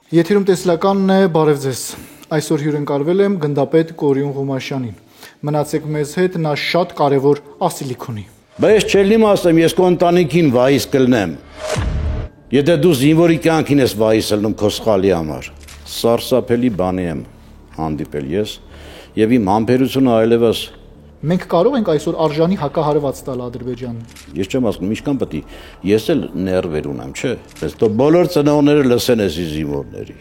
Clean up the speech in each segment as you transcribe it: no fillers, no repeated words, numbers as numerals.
Եթերում տեսլականն է, բարև ձեզ։ Այսօր հյուրընկալվել եմ գնդապետ Կորյուն Ղումաշյանին։ Մնացեք մեզ հետ, նա շատ կարևոր ասելիք ունի։ Բայց չելնիմ ասեմ, ես քո ընտանիքին վայիս կլնեմ։ Եթե դու զինվորի կյանքին ես վայիս ելնում քո սխալի համար։ Սարսափելի բանի եմ հանդիպել ես եւ իմ համբերությունը այլևս Մենք կարող ենք այսօր արժանի հակահարված տալ Ադրբեջանին։ Ես չեմ ասում, ինչքան պետք է ես էլ ներվեր ունեմ, չէ՞։ Բայց դու բոլոր ծնողները լսեն էսի զինվորների։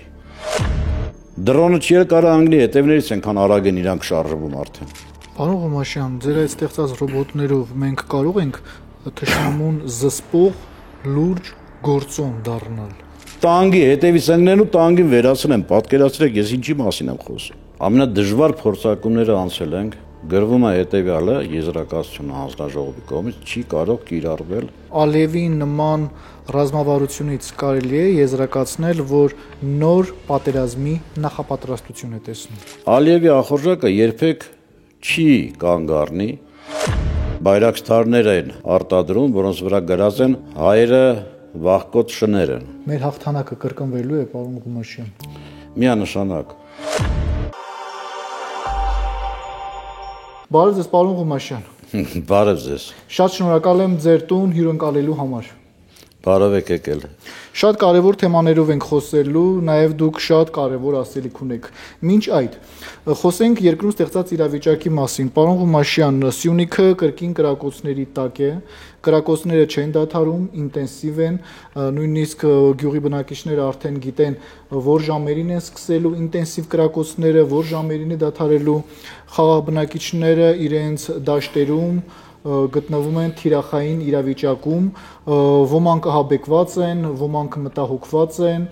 Դրոնը չի կարա Անգլիայի հետևներից այնքան արագ են իրանք շարժվում արդեն։ Պարոն Ղումաշյան, ձեր այդ ստեղծած ռոբոտներով մենք կարող ենք թշնամուն զսպող լուրջ գործոն դառնալ։ Տանկի հետևից ընկնեն ու տանկին վերացնեն, պատկերացրեք, ես ինչի մասին եմ խոսում։ Ամենադժվար փորձարկումները անցել ենք։ Գրվում է հետևյալը, եզրակացությունը հանձնաժողովի կողմից չի կարող կիրառվել։ Ալիևի նման ռազմավարությունից կարելի է եզրակացնել, որ նոր պատերազմի նախապատրաստություն է տեսնում։ Ալիևի ախորժակը երբեք չի կանգ առնի, բայրակտարներ են արտադրում, որոնց վրա գրած են հայերը վախկոտ շներ են։ Մեր հաղթանակը կրկնվելու է, պարոն Ղումաշյան։ Միանշանակ։ Բարև ձեզ, պարոն Ղումաշյան։ Բարև ձեզ։ Շատ շնորհակալ եմ ձեր տուն հյուրընկալելու համար։ Բարև եք եկել։ Շատ կարևոր թեմաներով ենք խոսելու, նաև դուք շատ կարևոր ասելիք ունեք։ Մինչ այդ, խոսենք երկրում ստեղծած իրավիճակի մասին։ Պարոն Ղումաշյան, Սյունիքը կրկին կրակոցների տակ է, կրակոցները չեն դադարում, ինտենսիվ են, նույնիսկ գյուղի բնակիչները արդեն գիտեն, որ ժամերին են սկսելու ինտենսիվ կրակոցները, որ ժամերին է դադարելու, խաղաղ բնակիչները իրենց դաշտերում գտնվում են թիրախային իրավիճակում, ոմանք ահաբեկված են, ոմանք մտահոգված են,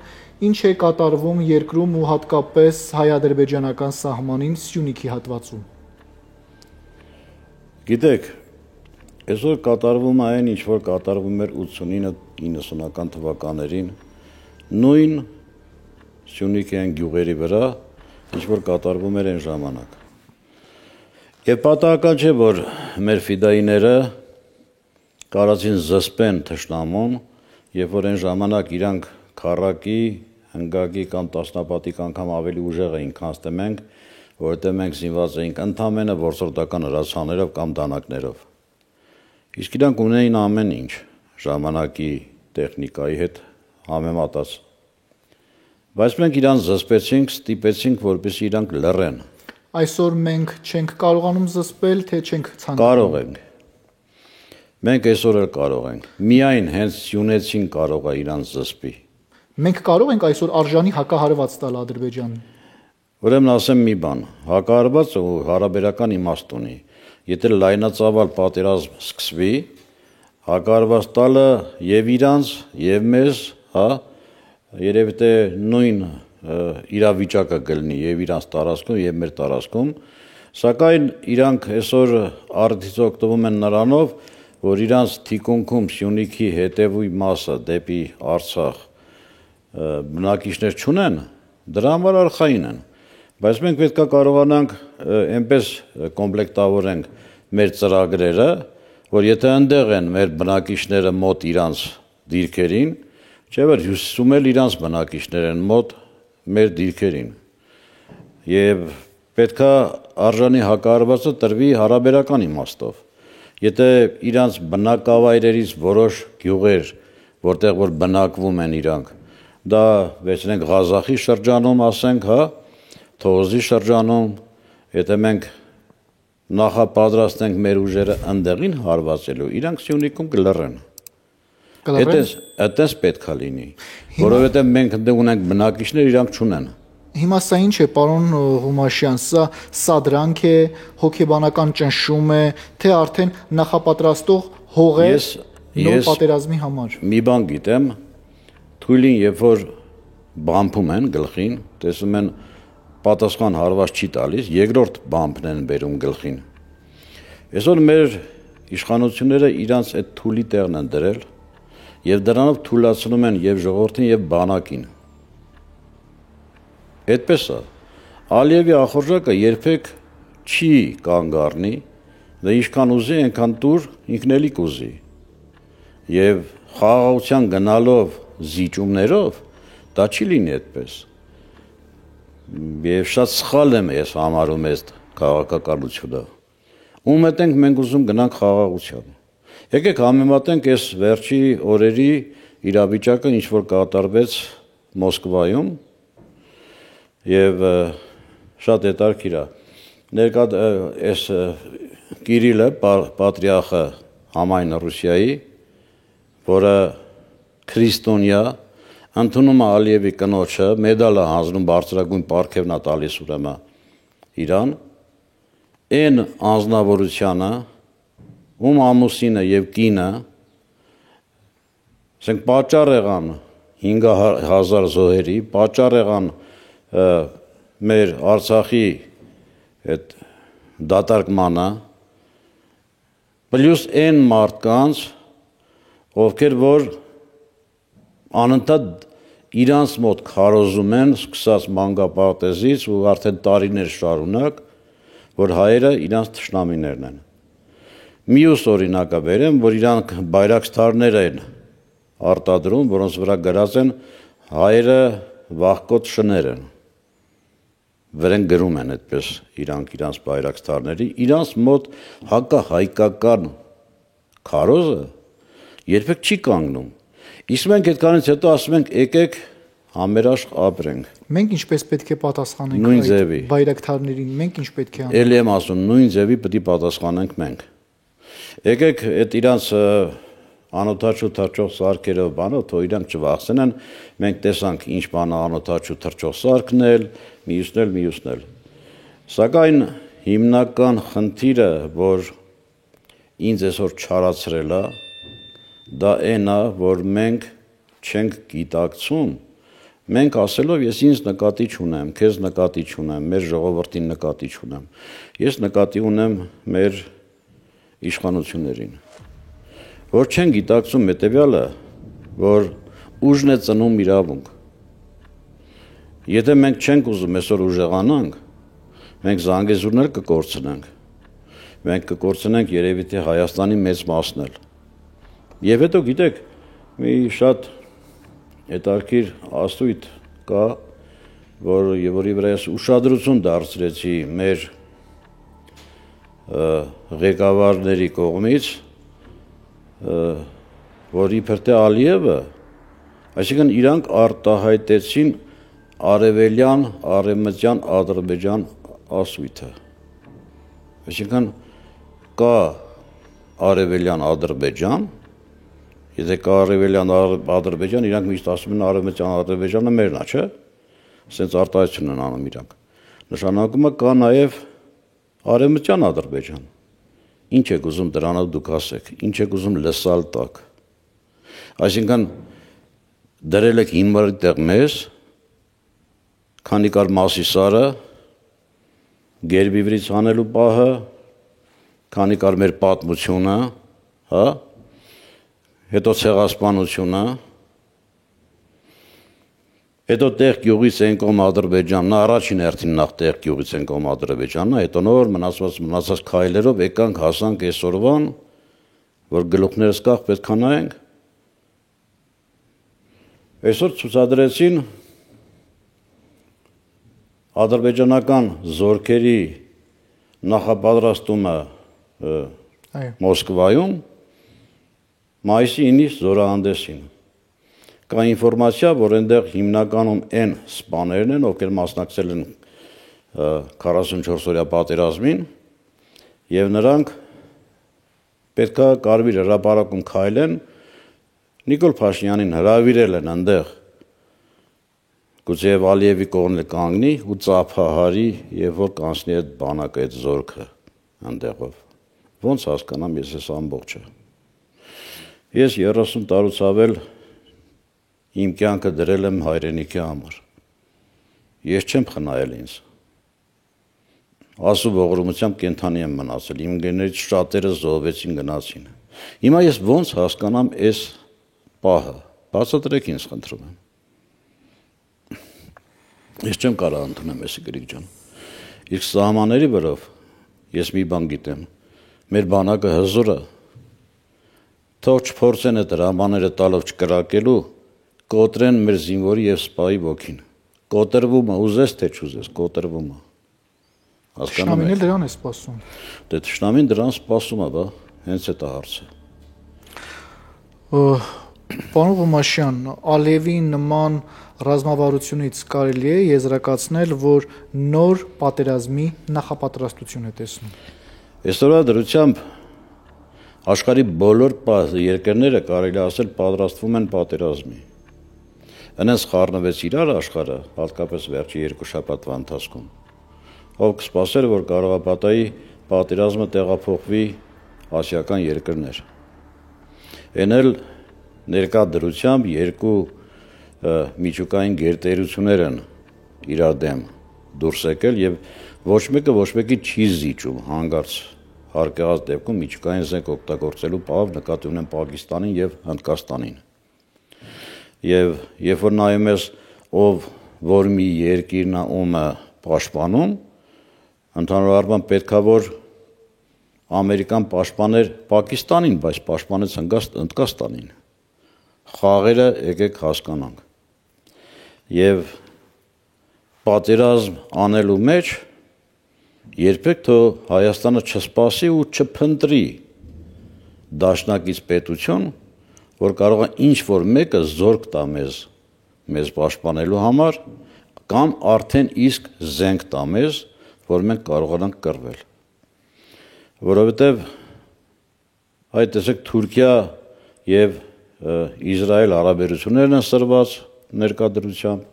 ինչ է կատարվում երկրում ու հատկապես հայ-ադրբեջանական սահմանին Սյունիքի հատվածում։ Գիտեք, այսօր կատարվում է այն, ինչ որ կատարվում էր 89-90-ական թվականներին, նույն Սյունիքի այն գյուղերի վրա, ինչ որ կատարվում էր այն ժամանակ։ Եվ պատահական չէ, որ մեր ֆիդայիները կարածին զսպեն թշնամուն, երբ որ այն ժամանակ իրանք քառակի, հնգակի կամ տասնապատիկ անգամ ավելի ուժեղ էին, քան մենք, որովհետև մենք զինված էինք ընդամենը որսորդական հրացաններով կամ դանակներով։ Իսկ իրանք ունեին ամեն ինչ ժամանակի տեխնիկայի հետ համեմատած։ Բայց մենք իրանք զսպեցինք, ստիպեցինք, որպեսզի իրանք լռեն։ Այսօր մենք չենք կարողանում զսպել, թե չենք ցանկանում։ Կարող ենք։ Մենք այսօր էլ կարող ենք։ Միայն հենց Սյունեցին կարող է իրան զսպի։ Մենք կարող ենք այսօր արժանի հակահարված տալ Ադրբեջանին։ Ուրեմն ասեմ մի բան, հակահարված ու հարաբերական իմաստ ունի։ Եթե լայնածավալ պատերազմ սկսվի, հակահարված տալը եւ իրանց, եւ մեզ, հա, երևի թե նույն իրավիճակը կլինի եւ իրանց տարածքում եւ մեր տարածքում, սակայն իրանք այսօր արդից օգտվում են նրանով, որ իրանց թիկունքում Սյունիքի հետևի մասը դեպի Արցախ բնակիչներ չունեն, դրա համար արխային են, բայց մենք պետք է կարողանանք այնպես կոմպլեկտավորենք մեր ծրագրերը, որ եթե այնտեղ են մեր բնակիչները մոտ իրանց դիրքերին, չէ՞ որ հյուսիսում էլ իրանց բնակիչներ են մոտ մեր դիրքերին եւ պետքա արժանի հակահարվածը տրվի հարաբերական իմաստով։ Եթե իրանց բնակավայրերից որոշ գյուղեր, որտեղ որ բնակվում են իրանք, դա վերցնենք Ղազախի շրջանում, ասենք, հա, Թոզի շրջանում, եթե մենք նախապատրաստենք մեր ուժերը ընդեղին հարվածելու, իրանք Սյունիքում կլռեն։ Այդպես պետք է լինի, որովհետև մենք ընդեղ ունենք բնակիչներ, իրանք չունեն։ Հիմա սա ինչ է, պարոն Ղումաշյան, սա սադրանք է, հոգեբանական ճնշում է, թե արդեն նախապատրաստող հող է նոր պատերազմի համար։ Մի բան գիտեմ, թույլին երբ որ բամփում են գլխին, տեսում են պատասխան հարված չի տալիս, երկրորդ բամփն են բերում գլխին։ Այսօր մեր իշխանությունները իրանց այդ թույլի տեղն են դրել եւ դրանով թույլացնում են եւ ժողովրդին եւ բանակին։ Այդպես է։ Ալիևի ախորժակը երբեք չի կանգ առնի, դա ինչքան ուզի, այնքան տուր ինքն էլի կուզի։ Եվ խաղաղության գնալով զիջումներով Դա չի լինի այդպես։ Եվ շատ սխալ եմ ես համարում այս քաղաքականությունը։ Ում հետ ենք մենք ուզում գնանք խաղաղության։ Եկեք համեմատենք այս վերջի օրերի իրավիճակը, ինչ որ կատարվեց Մոսկվայում, եւ շատ հետաքրքիր է։ Ներկա այս Կիրիլը, պատրիարխը համայն Ռուսիայի, որը քրիստոնյա, ընդունում է Ալիևի կնոջը, մեդալը հանձնում բարձրագույն պարգևն է տալիս ուրեմն իրան, այն անձնավորությանը, ում ամուսինը եւ կինը, ասենք պատճառ եղան 5000 զոհերի, պատճառ եղան մեր Արցախի այդ դատարկմանը, պլյուս այն մարդկանց, ովքեր որ անընդհատ իրանց մոտ քարոզում են, սկսած մանկապարտեզից ու արդեն տարիներ շարունակ, որ հայերը իրանց թշնամիներն են։ Մյուս օրինակը բերեմ, որ իրանք բայրակտարներ են արտադրում, որոնց վրա գրած են հայերը վախկոտ շներ են։ Վրեն գրում են այդպես իրանց բայրակտարների, իրանց մոտ հակահայկական քարոզը երբեք չի կանգնում։ Իսկ մենք այդքանից հետո ասում ենք եկեք համերաշխ ապրենք։ Մենք ինչպես պետք է պատասխանենք նույն ձևի բայրակտարներին, մենք ինչ պետք է անենք։ Էլի եմ ասում, նույն ձևի պետք է պատասխանենք մենք։ Եկեք այդ իրանց անօթաչու թռչող սարքերով բանով, թող իրանք չվախցնեն, մենք տեսանք ինչ բան է անօթաչու թռչող սարքն էլ, մյուսն էլ։ Սակայն հիմնական խնդիրը, որ ինձ այսօր չարացրել է, դա այն է, որ մենք չենք գիտակցում, մենք ասելով ես ինձ նկատի չունեմ, քեզ նկատի չունեմ, մեր ժողովրդին նկատի չունեմ, ես նկատի ունեմ մեր իշխանություններին, որ չեն գիտակցում հետևյալը, որ ուժն է ծնում իրավունք։ Եթե մենք չենք ուզում այսօր ուժեղանանք, մենք Զանգեզուրներ կկորցնենք, մենք կկորցնենք երևի թե Հայաստանի մեծ մասն էլ։ Եվ հետո գիտեք, մի շատ հետաքրքիր ասույթ կա, որի վրա ես ուշադրություն դարձրեցի մեր ղեկավարների կողմից, որ իբր թե Ալիևը, այսինքն իրանք արտահայտեցին արևելյան, արևմտյան Ադրբեջան ասույթը։ Այսինքն կա արևելյան Ադրբեջան, եթե կա արևելյան Ադրբեջան, իրանք միշտ ասում են արևմտյան Ադրբեջանը մերն է, չէ՞։ Սենց արտահայտություն են անում իրանք։ Նշանակում է կա նաև արևմտյան Ադրբեջան։ Ինչ եք ուզում դրանով դուք ասեք, ինչ եք ուզում լսալ տակ։ Այսինքն դրել եք հիմարի տեղ մեզ, քանի կար Մասիսարը, Գերբիվրից հանելու պահը, քանի կար մեր պատմությունը, հա, հետո ցեղասպանությունը, հետո տեղ գյուղից են կողմ Ադրբեջանն, առաջին հերթին նախ տեղ գյուղից են կողմ Ադրբեջանն, հետո նոր մնացած քայլերով եկանք հասանք այսօրվան, որ գլուխներս կախ պետք է նայենք։ Այսօր ցուցադրեցին ադրբեջանական զորքերի նախապատրաստումը Մոսկվայում մայիսի 9-ի զորահանդեսին։ Կա ինֆորմացիա, որ այնտեղ հիմնականում այն սպաներն են, ովքեր մասնակցել են 44-օրյա պատերազմին, եւ նրանք պետքա կարմիր հրապարակում քայլեն, Նիկոլ Փաշինյանին հրավիրել են այնտեղ, գուցե Ալիևի կողմը կանգնի ու ծափահարի եւ որ կանցնի այդ բանակը, այդ զորքը այնտեղով։ Ոնց հասկանամ ես այս ամբողջը։ Ես 30 տարուց ավել իմ կյանքը դրել եմ հայրենիքի համար։ Ես չեմ խնայել ինձ։ Ասու ողորմությամբ կենթանի եմ մնացել, իմ գերներից շատերը զոհվեցին, գնացին։ Հիմա ես ոնց հասկանամ այս պահը, բացատրեք ինձ խնդրում եմ։ Ես չեմ կարող ընդունեմ էսի Գրիգ ջան։ Իսկ սահմանների վրով ես մի բան գիտեմ, մեր բանակը հզոր է, թող չփորձեն այդ հրամաները տալով չկրակելու, կոտրեն մեր զինվորի եւ սպայի ոգին։ Կոտրվում է, ուզես թե չուզես, կոտրվում է։ Թշնամին էլ դրան է սպասում։ Դե թշնամին դրան սպասում է, բա, հենց այդ է հարցը։ Պարոն Ղոմաշյան, Ալիևի նման ռազմավարությունից կարելի է եզրակացնել, որ նոր պատերազմի նախապատրաստություն է տեսնում։ Այսօրվա դրությամբ աշխարհի բոլոր երկրները կարելի ասել պատրաստվում են պատերազմի։ Այնպես խառնվեց իրար աշխարհը, հատկապես վերջի 2 շաբաթվա ընթացքում։ Ով կսպասեր, որ Կարողապատայի պատերազմը տեղափոխվի ասիական երկրներ։ Այն էլ ներկա դրությամբ 2 միջուկային գերտերություններ են իրար դեմ դուրս եկել եւ ոչ մեկի չի զիջում հանգարց հարկեղած դեպքում միջուկային զենք օգտագործելու բավ նկատի ունեն Պակիստանին եւ Հնդկաստանին։ Եվ երբ որ նայում ես ով որ մի երկիրն է ում պաշտպանում, ընդհանուր առմամբ պետքա որ Ամերիկան պաշտպաներ Պակիստանին, բայց պաշտպանեց Հնդկաստանին։ Խաղերը եկեք հասկանանք։ Եվ պատերազմ անելու մեջ երբեք թող Հայաստանը չսպասի ու չփնտրի դաշնակից պետություն, որ կարող է ինչ որ մեկը զորք տա մեզ պաշտպանելու համար կամ արդեն իսկ զենք տա մեզ, որ մենք կարողանանք կռվել։ Որովհետև այդ տեսեք Թուրքիա եւ Իսրայել հարաբերություններն են սրված ներկայությամբ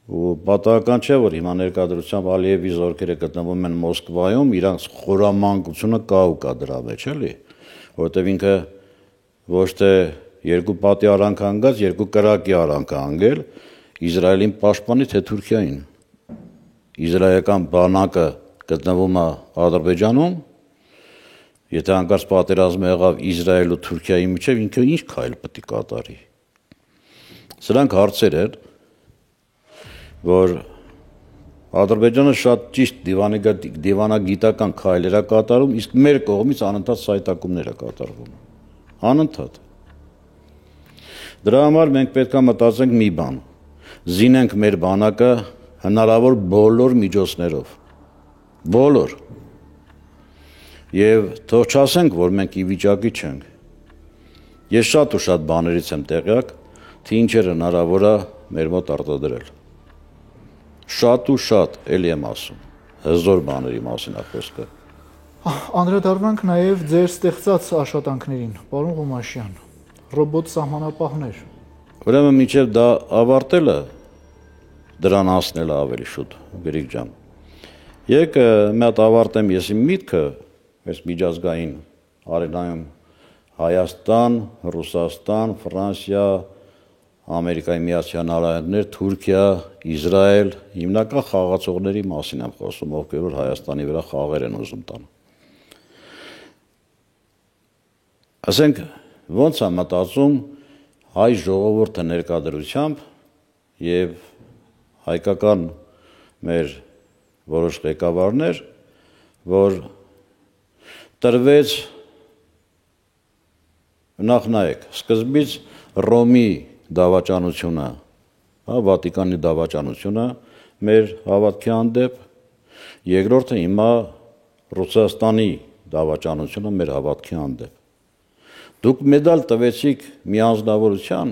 ու պատահական չէ որ հիմա ներկայությամբ Ալիևի զորքերը գտնվում են Մոսկվայում, իրանց խորամանկությունը կա ու կա դրա մեջ, էլի, որովհետև ինքը ոչ թե 2 պատի արանք հանգած, 2 կրակի արանք հանգել Իսրայելին պաշտպանի թե Թուրքիային։ Իսրայելական բանակը գտնվում է Ադրբեջանում, եթե հանկարծ պատերազմը եղավ Իսրայել ու Թուրքիայի միջև, ինքը ինչ քայլ պետք է կատարի։ Սրանք հարցեր են, որ Ադրբեջանը շատ ճիշտ դիվանագիտական քայլեր է կատարում, իսկ մեր կողմից անընդհատ սայտակումներ է կատարվում։ Անընդհատ։ Դրա համար մենք պետք է մտածենք մի բան. զինենք մեր բանակը հնարավոր բոլոր միջոցներով։ Բոլոր։ Եվ թող չասենք, որ մենք ի վիճակի չենք։ Ես շատ ու շատ բաներից եմ տեղյակ, թե ինչեր հնարավոր է մեր մոտ արտադրել։ Շատ ու շատ, էլի եմ ասում, հզոր բաների մասին է խոսքը։ Անդրադառնանք նաև ձեր ստեղծած աշխատանքներին, պարոն Ղոմաշյան, ռոբոտ սահմանապահներ։ Ուրեմն մինչև դա ավարտելը, դրան հասնելը ավելի շուտ, Գրիգ ջան։ Եկ մի հատ ավարտեմ ես իմ միտքը, այս միջազգային արենայում Հայաստան, Ռուսաստան, Ֆրանսիա, Ամերիկայի Միացյալ Նահանգներ, Թուրքիա, Իսրայել, հիմնական խաղացողների մասին եմ խոսում, ովքեր որ Հայաստանի վրա խաղեր են ուզում տան։ Ասենք, ոնց է մտածում հայ ժողովուրդը ներկայությամբ եւ հայկական մեր որոշ ղեկավարներ, որ տրվեց նախ նայեք, սկզբից Ռոմի դավաճանությունը, Վատիկանի դավաճանությունը մեր հավատքի հանդեպ, երկրորդը հիմա Ռուսաստանի դավաճանությունը մեր հավատքի հանդեպ։ Դուք մեդալ տվեցիք մի անձնավորության,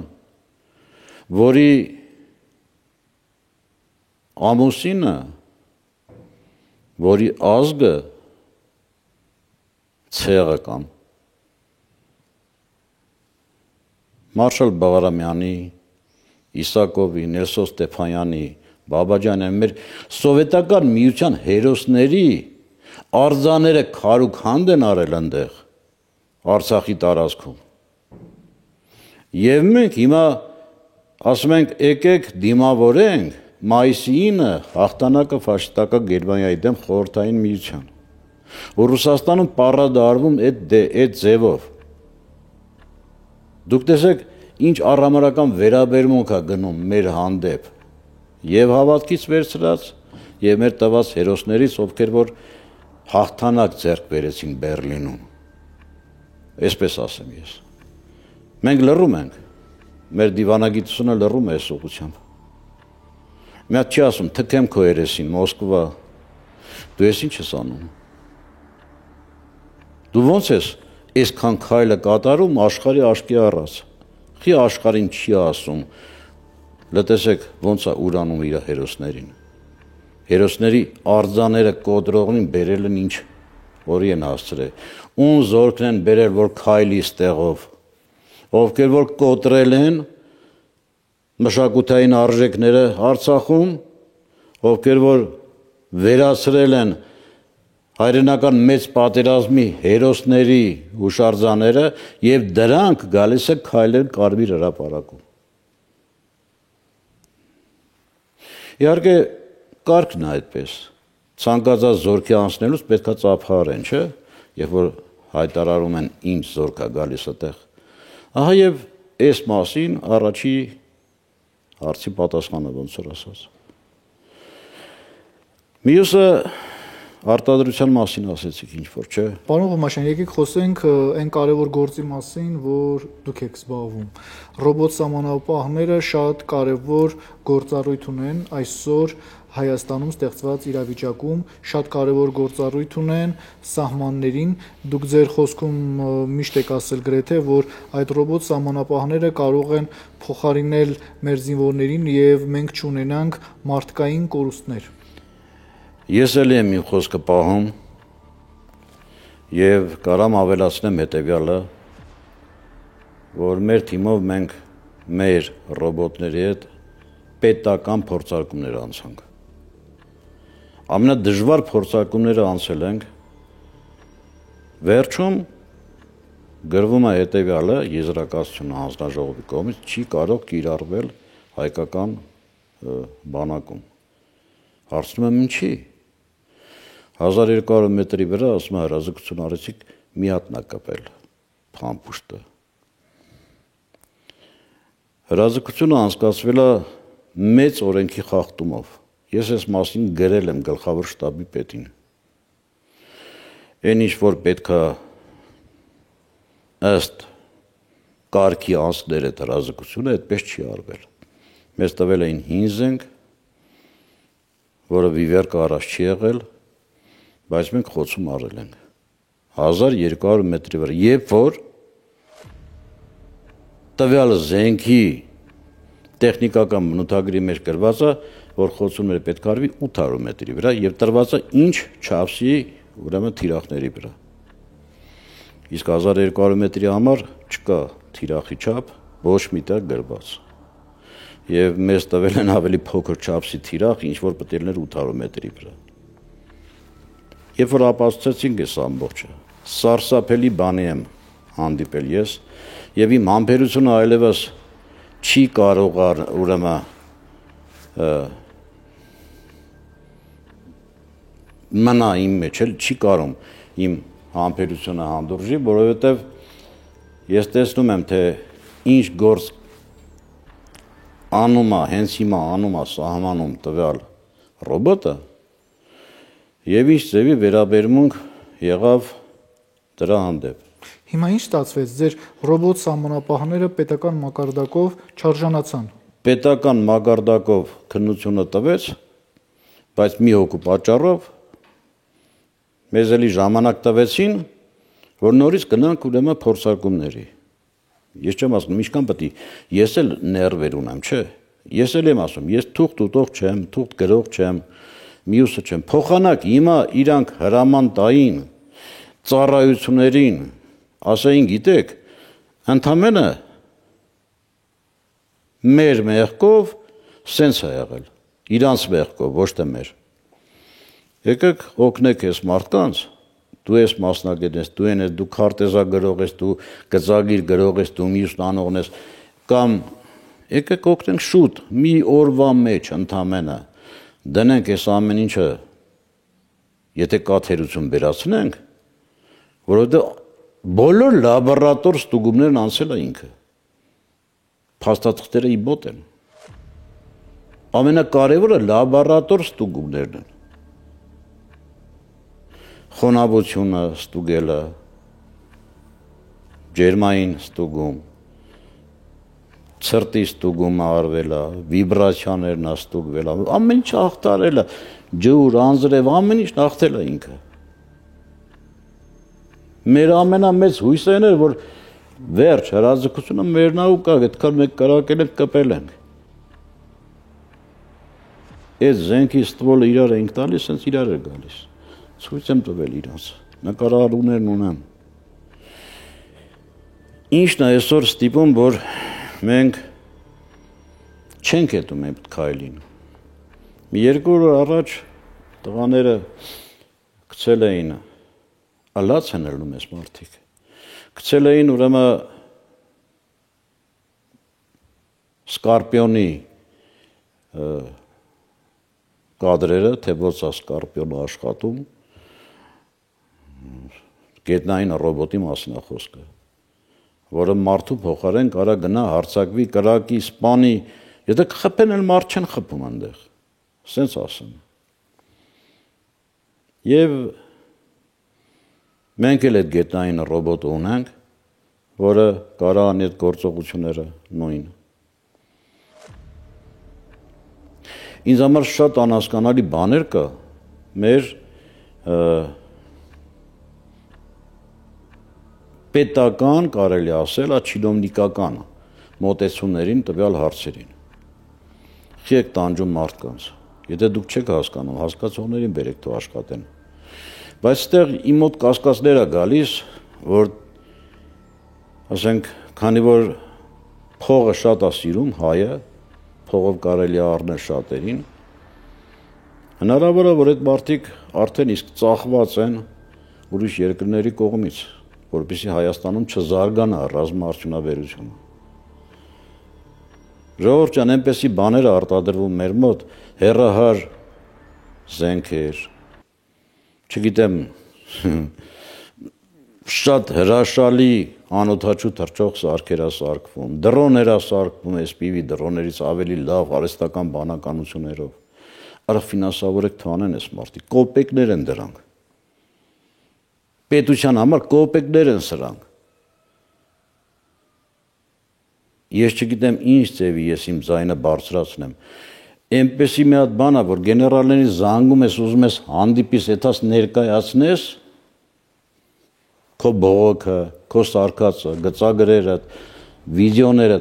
որի ամուսինը, որի ազգը ցեղը կամ Մարշալ Բաղրամյանի, Իսակովի, Նելսոն Ստեփանյանի, Բաբաջանի, մեր սովետական միության հերոսների արձաները քարուքանդ են արել այնտեղ Արցախի տարածքում։ Եվ մենք հիմա ասում ենք եկեք դիմավորենք մայիսի 9-ը հաղթանակը ֆաշիստական Գերմանիայի դեմ խորհրդային միության։ Որ Ռուսաստանում պարադարվում այդ ձևով։ Դուք տեսեք ինչ առհամարական վերաբերմունք է գնում մեր հանդեպ եւ հավատքից վերցրած եւ մեր տված հերոսներից, ովքեր որ հաղթանակ ձեռք բերեցին Բերլինում։ Այսպես ասեմ ես։ Մենք լռում ենք։ մեր դիվանագիտությունը լռում է այս ուղղությամբ։ Մի հատ չի ասում, թքեմ քո երեսին, Մոսկվա, դու ես ինչ ես անում։ Դու ոնց ես այսքան քայլը կատարում աշխարհի աշկի առած։ Խի աշխարհին չի ասում, լտեսեք ոնց է ուրանում իր հերոսներին։ Հերոսների արձաները կոտրողին բերել են ինչ, որի են հասցրել։ Ուն զորքն են բերել, որ քայլի ստեղով, ովքեր որ կոտրել են մշակութային արժեքները Արցախում, ովքեր որ վերացրել են հայրենական մեծ պատերազմի հերոսների հուշարձանները եւ դրանք գալիս է քայլել կարմիր հրապարակում։ Իհարկե կարգն է այդպես։ Ցանկացած զորքի անցնելուց պետքա ծափահարեն, չէ՞, երբ որ հայտարարում են ինչ զորք է գալիս այդտեղ։ Ահա եւ այս մասին առաջի հարցի պատասխանը ոնց որ ասած։ Մյուսը արտադրության մասին ասեցիք ինչ որ, չէ՞։ Պարոն Ղումաշյան, եկեք խոսենք այն կարևոր գործի մասին, որ դուք եք զբաղվում։ Ռոբոտ սահմանապահները շատ կարևոր գործառույթ ունեն այսօր Հայաստանում ստեղծված իրավիճակում, շատ կարևոր գործառույթ ունեն սահմաններին։ Դուք ձեր խոսքում միշտ եք ասել գրեթե, որ այդ ռոբոտ սահմանապահները կարող են փոխարինել մեր զինվորներին եւ մենք չունենանք մարդկային կորուստներ։ Ես էլ եմ իմ խոսքը պահում եւ կարամ ավելացնեմ հետեւյալը, որ մեր թիմով մենք մեր ռոբոտների հետ պետական փորձարկումներ անցանք։ Ամենադժվար փորձարկումները անցել ենք, վերջում գրվում է հետեւյալը, եզրակացությունը հանձնաժողովի կողմից չի կարող կիրառվել հայկական բանակում։ Հարցնում եմ ինչի։ 1200 մետրի վրա ասում է հրաձգություն արեցիք մի հատնա կպել փամփուշտը։ Հրաձգությունը անցկացվել է մեծ օրենքի խախտումով։ Ես այս մասին գրել եմ գլխավոր շտաբի պետին։ Այն ինչ որ պետքա ըստ կարգի անցնել այդ հրաձգությունը, այդպես չի արվել։ Մեզ տվել էին 5 զենք, որը վիվերկը առաջ չի եղել, բայց մենք խոցում արել ենք 1200 մետրի վրա, երբ որ տվյալ զենքի տեխնիկական բնութագրի մեջ գրված է, որ խոցումները պետք է արվի 800 մետրի վրա եւ տրված է ինչ չափսի, ուրեմն թիրախների վրա։ Իսկ 1200 մետրի համար չկա թիրախի չափ, ոչ միտեղ գրված։ Եվ մեզ տվել են ավելի փոքր չափսի թիրախ, ինչ որ պետք է լիներ 800 մետրի վրա։ Երբ որ ապացուցեցինք այս ամբողջը, սարսափելի բանի եմ հանդիպել ես, եւ իմ համբերությունը այլևս չի կարող ուրեմն մնա իմ մեջ, չի կարող իմ համբերությունը հանդուրժի, որովհետեւ ես տեսնում եմ, թե ինչ գործ անում է, հենց հիմա անում է սահմանում տվյալ ռոբոտը, եւ ինչ ձևի վերաբերմունք եղավ դրա հանդեպ։ Հիմա ինչ ստացվեց, ձեր ռոբոտ սահմանապահները պետական մակարդակով չարժանացան։ Պետական մակարդակով քննությունը տվեց, բայց մի հոգու պատճառով մեզ էլի ժամանակ տվեցին, որ նորից գնանք ուրեմն փորձարկումների։ Ես չեմ ասում, ինչքան պետք է, ես էլ ներվեր ունեմ, չէ։ Ես էլ եմ ասում, ես թուղթ ուտող չեմ, թուղթ գրող չեմ, մյուսը չեմ։ Փոխանակ հիմա իրանք հրաման տային ծառայություններին, ասային, գիտեք, ընդամենը մեր մեղքով սենց է եղել, իրանց մեղքով, ոչ թե մեր։ Եկեք օգնեք այս մարդկանց, դու ես մասնագետ ես, դու ես, դու քարտեզա գրող ես, դու գծագիր գրող ես, դու մյուսն անողն ես, կամ եկեք օգնենք շուտ, մի օրվա մեջ ընդամենը դնենք այս ամեն ինչը, եթե կա թերություն վերացնենք, որովհետև բոլոր լաբորատոր ստուգումներն անցել է ինքը, փաստաթղթերը ի մոտ են, ամենակարևորը լաբորատոր ստուգումներն են, խոնավությունը ստուգելը, ջերմային ստուգում, ցրտի ստուգումը արվել է, վիբրացիաներն է ստուգվել է, ամեն ինչ ախտարել է, ջուր, անձրև, ամեն ինչ ախտել է ինքը։ Մեր ամենամեծ հույսը այն էր, որ վերջ հրաձգությունը մերն ու կա, այդքան մենք կրակել ենք, կպել ենք։ Այդ զենքի ստվոլը իրար ենք տալիս, հենց իրար է գալիս։ Ցույց եմ տվել իրանց, նկարահանումներն ունեմ։ Ինչն է այսօր ստիպում, որ մենք չենք հետում այդ քայլին։ Մի 2 օր առաջ տղաները գցել էին, ալաց են ելնում այս մարդիկ, գցել էին ուրեմն Սկորպիոնի կադրերը, թե ոնց է Սկորպիոնը աշխատում, գետնային ռոբոտի մասին է խոսքը, որը մարդու փոխարեն կարա գնա հարձակվի, կրակի, սպանի, եթե կխփեն էլ մարդ չեն խփում այնտեղ, սենց ասեմ։ Եվ մենք էլ այդ գետնային ռոբոտը ունենք, որը կարա անի այդ գործողությունները նույն։ Ինձ համար շատ անհասկանալի բաներ կա մեր պետական, կարելի ասել, չինովնիկական մոտեցումներին տվյալ հարցերին։ Խի եք տանջում մարդկանց, եթե դուք չեք հասկանում, հասկացողներին բերեք թող աշխատեն։ Բայց այդտեղ իմ մոտ կասկածներ է գալիս, որ ասենք, քանի որ փողը շատ է սիրում հայը, փողով կարելի է առնել շատերին, հնարավոր է, որ այդ մարդիկ արդեն իսկ ծախված են ուրիշ երկրների կողմից, որպեսզի Հայաստանում չզարգանա ռազմաարդյունաբերությունը։ Ժողովուրդ ջան, այնպեսի բաներ է արտադրվում մեր մոտ, հեռահար զենքեր, չգիտեմ, շատ հրաշալի անօդաչու թռչող սարքեր է սարքվում, դրոներ է սարքվում, SPV դրոներից ավելի լավ արհեստական բանականություններով։ Արա ֆինանսավորեք թանեն այս մարդիկ, կոպեկներ են դրանք։ Պետության համար կոպեկներ են սրանք։ Ես չգիտեմ ինչ ձևի ես իմ ձայնը բարձրացնեմ։ Այնպեսի մի հատ բան է, որ գեներալներին զանգում ես, ուզում ես հանդիպիս, եթաս ներկայացնես քո բողոքը, քո սարկածը, գծագրերը, վիդեոները,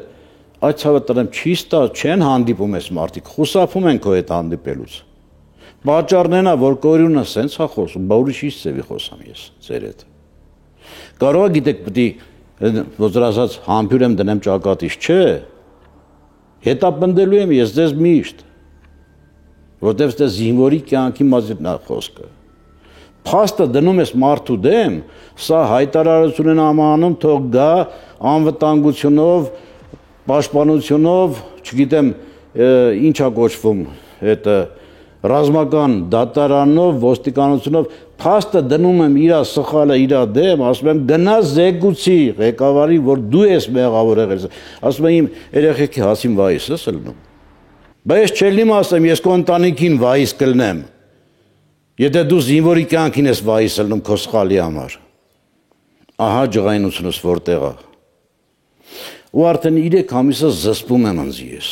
այդ ցավը տրեմ չի ստա, չեն հանդիպում ես մարդիկ, խուսափում են քո հետ հանդիպելուց։ Պատճառն է, որ կորյունը սենց է խոսում, բա ուրիշ ինչ ձևի խոսամ ես ձեր հետ։ Կարող է գիտեք պիտի ոնց ասած համբյուր եմ դնեմ ճակատից, չէ։ Հետապնդելու եմ ես ձեզ միշտ, որտեղ դե զինվորի կյանքի մասին է խոսքը։ Փաստը դնում ես մարդու դեմ, սա հայտարարություն են անում, թող գա անվտանգությունով, պաշտպանությունով, չգիտեմ, ինչա կոչվում, այդ ռազմական դատարանով, ոստիկանությունով, փաստը դնում եմ իրա սխալը իրա դեմ, ասում եմ գնա զեկուցի ղեկավարի, որ դու ես մեղավոր եղել, ասում եմ իմ երեխեքի հասին վայիս ես ելնում։ Բայց չելնիմ ասեմ, ես քո ընտանիքին վայիս կլնեմ։ Եթե դու զինվորի կյանքին ես վայիս ելնում քո սխալի համար, ահա ջղայնությունս որտեղ է։ Ու արդեն 3 ամիսը զսպում եմ ինձ ես։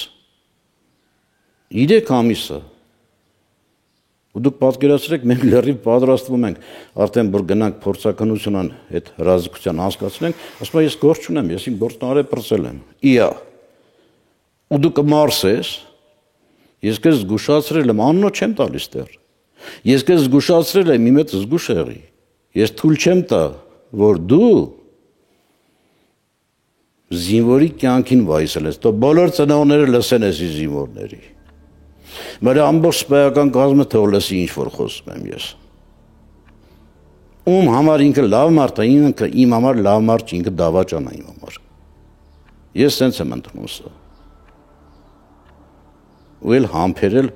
3 ամիսը։ Ու դուք պատկերացրեք, մենք լրիվ պատրաստվում ենք, արդեն որ գնանք փորձականությունն այդ հրաձգության անցկացնենք, ասում եմ ես գործ չունեմ, ես իմ գործն արեպրծել եմ։ Իա։ Ու դու կմարսես, ես քեզ զգուշացրել եմ, անունը չեմ տալիս դեռ։ Ես քեզ զգուշացրել եմ, իմ հետ զգուշ եղի։ Ես թույլ չեմ տա, որ դու զինվորի կյանքին վայսել ես, թող բոլոր ծնողները լսեն էսի զինվորների։ Մեր ամբողջ սպայական կազմը թող լսի ինչ որ խոսում եմ ես։ Ում համար ինքը լավ մարդ է, ինքը իմ համար լավ մարդ, ինքը դավաճան է իմ համար։ Ես սենց եմ ընդունում սա։ Ու էլ համբերել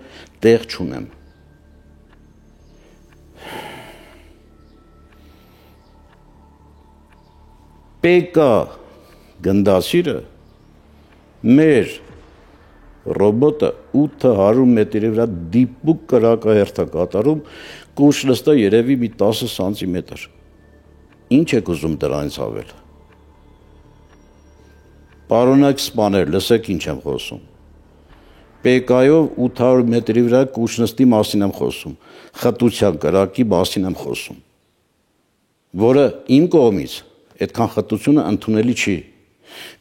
տեղ չունեմ։ Պեկա գնդասիրը մեր ռոբոտը 800 մետրի վրա դիպուկ կրակահերթ է կատարում, կուշ նստա երևի մի 10 սանտիմետր։ Ինչ եք ուզում դրանից ավել։ Պարոնակ սպաներ, լսեք ինչ եմ խոսում։ Պեկայով 800 մետրի վրա կուշնստի մասին եմ խոսում, խտության կրակի մասին եմ խոսում, որը իմ կողմից այդքան խտությունը ընդունելի չի։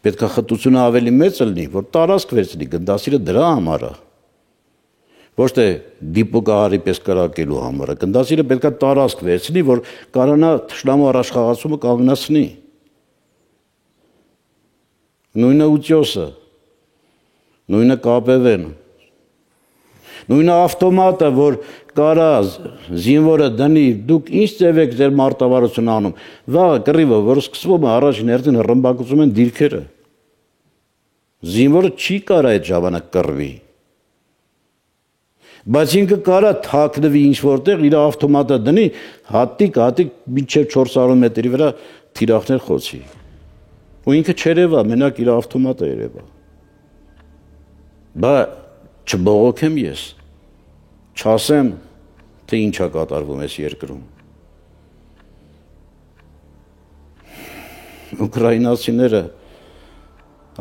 Պետք է խտությունը ավելի մեծ լինի, որ տարածք վերցնի, գնդասիրը դրա համար է։ Ոչ թե դիպուկահարի պես կրակելու համար է, գնդասիրը պետք է տարածք վերցնի, որ կարողանա թշնամու առաջխաղացումը կանգնեցնի։ Նույնը Ուտյոսը, նույնը ԿՊՎ-ն, նույնը ավտոմատը, որ կարա զինվորը դնի, դուք ինչ ձև եք ձեր մարտավարությունը անում, վաղը կռիվը, որ սկսվում է առաջին հերթին ռմբակոծում են դիրքերը։ Զինվորը չի կարա այդ ժամանակ կռվի, բայց ինքը կարա թաքնվի ինչ որտեղ, իր ավտոմատը դնի, հատիկ մինչև 400 մետրի վրա թիրախներ խոցի։ Ու ինքը չերևա, մենակ իր ավտոմատը երևա։ Բա չբողոքեմ ես, չասեմ, թե ինչ է կատարվում այս երկրում։ Ուկրաինացիները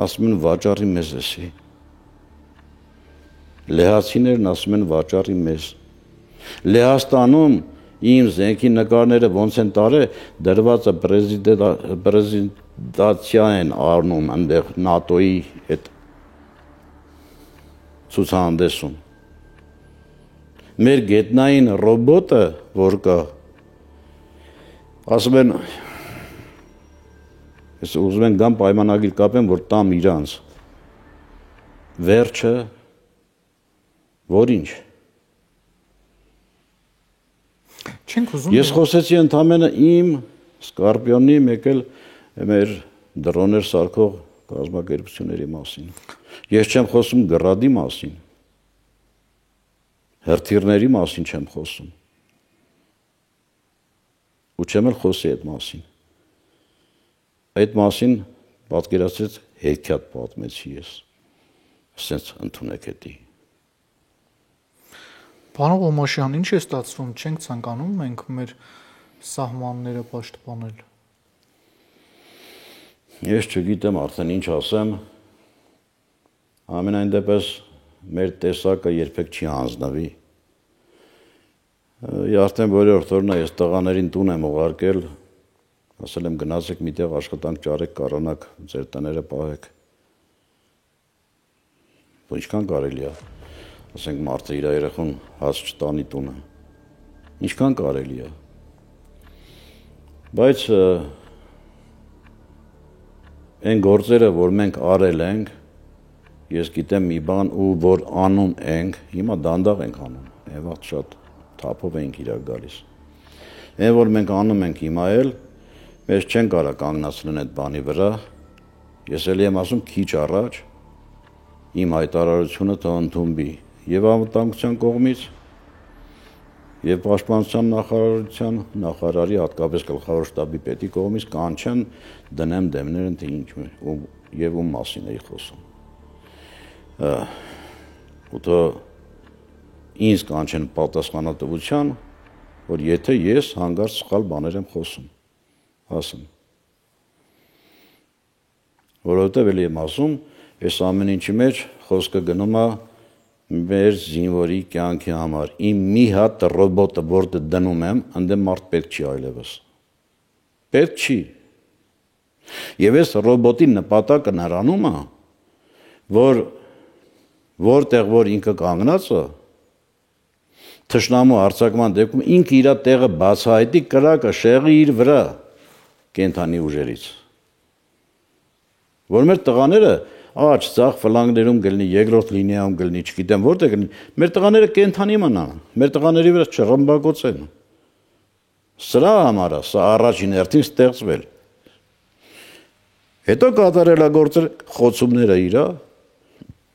ասում են վաճառի մեզ էսի։ Լեհացիներն ասում են վաճառի մեզ։ Լեհաստանում իմ զենքի նկարները ոնց են տարել, դրված է պրեզենտացիա են առնում այնտեղ ՆԱՏՕ-ի այդ ցուցահանդեսում։ Մեր գետնային ռոբոտը, որ կա, ասում են, ես ուզում են գամ պայմանագիր կապեն, որ տամ իրանց։ Վերջը, որ ինչ։ Ես խոսեցի ընդամենը իմ Սկորպիոնի մեկ էլ մեր դրոներ սարքող կազմակերպությունների մասին։ Ես չեմ խոսում գրադի մասին, հրթիռների մասին չեմ խոսում։ Ու չեմ էլ խոսի այդ մասին։ Այդ մասին պատկերացրեց հեքիաթ պատմեցի ես։ Սենց ընդունեք հետի։ Պարոն Ղոմաշյան, ինչ է ստացվում, չենք ցանկանում մենք մեր սահմանները պաշտպանել։ Ես չգիտեմ արդեն ինչ ասեմ, ամենայն դեպս մեր տեսակը երբեք չի հանձնվի։ Արդեն բոլորդ օրնա ես տղաներին տուն եմ ուղարկել, ասել եմ գնացեք միտեղ աշխատանք ճարեք, կառանակ ձեր տները պահեք։ Ինչքան կարելի է, ասենք մարդը իր երեխուն հաց չտանի տունը, ինչքան կարելի է։ Բայց այն գործերը, որ մենք արել ենք, ես գիտեմ մի բան ու որ անում ենք, հիմա դանդաղ ենք անում, այն վաղ շատ թափով ենք իրակ գալիս։ Այն որ մենք անում ենք հիմա էլ, մեզ չեն կարա կանգնացնեն այդ բանի վրա, ես էլի եմ ասում քիչ առաջ, իմ հայտարարությունը թող ընդունվի եւ անվտանգության կողմից, եւ պաշտպանության նախարարության նախարարի հատկապես գլխավոր շտաբի պետի կողմից կանչեն դնեմ դեմները թե ինչ եւ ում մասին էի խոսում։ Ու ինձ կանչեն պատասխանատվության, որ եթե ես հանգարց սխալ բաներ եմ խոսում, ասեմ։ Որովհետեւ էլի եմ ասում, այս ամեն ինչի մեջ խոսքը գնում է մեր զինվորի կյանքի համար, իմ մի հատ ռոբոտը, որ դնում եմ, ընդեմ մարդ պետք չի այլևս։ Պետք չի։ Եվ այս ռոբոտի նպատակը նրանում է, որ որտեղ որ ինքը կանգնած է, թշնամու արձակման դեպքում ինքը իր տեղը բացահայտի, կրակը շեղի իր վրա կենթանի ուժերից։ Որ մեր տղաները աջ, ցախ ֆլանգներում գլնի, երկրորդ լինիայում գլնի, չգիտեմ որտեղ գլնի, մեր տղաները կենթանի մնան, մեր տղաների վրա չռմբակոծեն։ Սրա համար է, սա առաջին հերթին ստեղծվել։ Հետո կատարելագործել խոցումները իրա,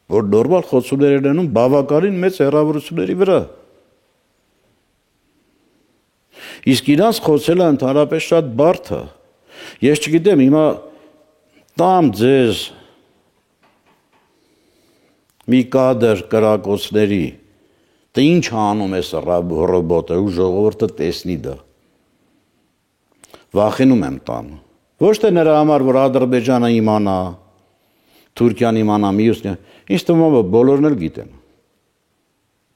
որ նորմալ խոցումներ են անում բավականին մեծ հեռավորությունների վրա։ Իսկ իրանց խոցելը ընդհանրապես շատ բարդ է։ Ես չգիտեմ, հիմա տամ ձեզ մի կադր կրակոցների, թե ինչ անում է ռոբոտը ու ժողովուրդը տեսնի դա։ Վախենում եմ տան։ Ոչ թե նրա համար, որ Ադրբեջանը իմանա, Թուրքիան իմանա մյուսն ինձ թվում է բոլորն էլ գիտեն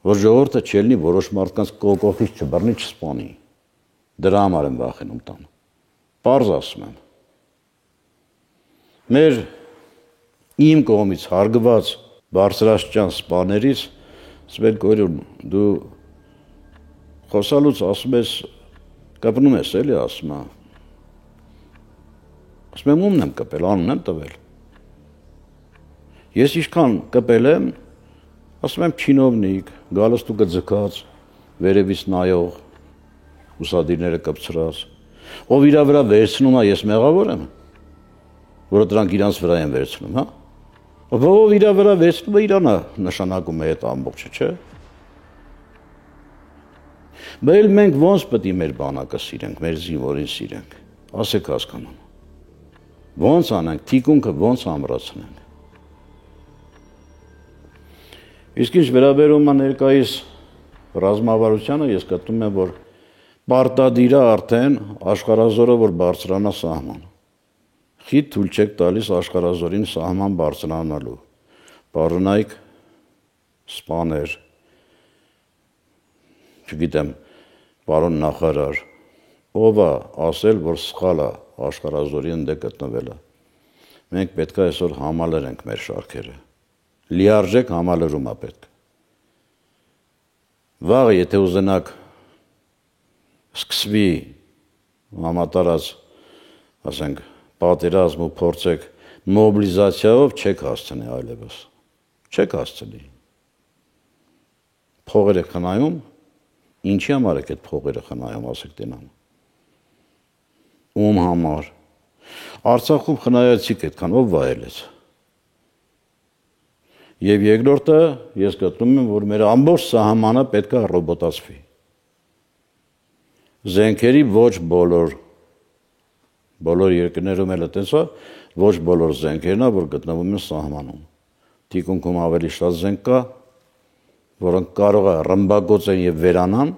որ ժողովուրդը չելնի որոշ մարդկանց կողքից չբռնի չսպանի դրա համար եմ վախենում տան պարզ ասում եմ մեր իմ կողմից հարգված բարձրաստիճան սպաներից ասում են Գորյուն դու խոսալուց ասում ես կպնում ես էլի ասում եմ ումն եմ կպել անուն եմ տվել ես ինչքան կպել եմ ասում եմ չինովնիկ գալստուկը ձգած վերևից նայող ուսադիրները կպցրած ով իրա վրա վերցնում է ես մեղավոր եմ որ դրանք իրանց վրա են վերցնում հա ով իրա վրա վերցնում է իրան է նշանակում է այդ ամբողջը չէ բայց մենք ոնց պետք է մեր բանակը սիրենք մեր զինվորին սիրենք ասեք հասկանում ոնց անենք թիկունքը ոնց ամրացնենք իսկ ինչ վերաբերում է ներկայիս ռազմավարությանը ես գտնում եմ որ պարտադիր է արդեն աշխարհազորը որ բարձրանա սահման խիտ թույլ չեք տալիս աշխարհազորին սահման բարձրանալու պարոնայք սպաներ չգիտեմ պարոն նախարար ով է ասել որ սխալ է աշխարհազորի ընդ գտնվելը մենք պետք է այսօր համալրենք մեր շարքերը լիարժեք համալրում է պետք վաղը եթե ուզենաք սկսվի համատարած ասենք պատերազմ ու փորձեք մոբիլիզացիայով չեք հասցնի այլևս չեք հասցնի փողերը խնայում ինչի համար եք այդ փողերը խնայում ասեք տենամ ում համար Արցախում խնայեցիք այդքան ով վայելեց Եվ երկրորդը ես գտնում եմ որ մեր ամբողջ սահմանը պետք է ռոբոտացվի Զենքերի ոչ բոլոր երկրներում էլ այդպես է ոչ բոլոր զենքերն է որ գտնվում են սահմանում Թիկունքում ավելի շատ զենք կա որոնք կարող է ռմբակոծեն եւ վերանան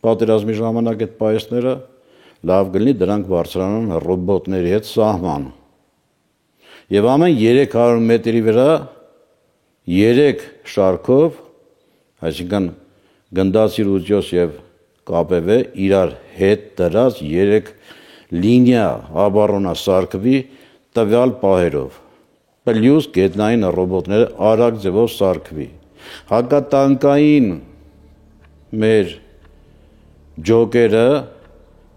պատերազմի ժամանակ այդ պայեսները լավ կլինի դրանք բարձրանան ռոբոտների հետ սահման Եվ ամեն 300 մետրի վրա 3 շարքով, այսինքն գնդացիր ուծյոս եւ կապեվե իրար հետ դրած 3 լինիա ապառոնա սարքվի տվյալ պահերով։ Պլյուս գետնային ռոբոտները արագ ձևով սարքվի։ Հակատանկային մեր ջոկերը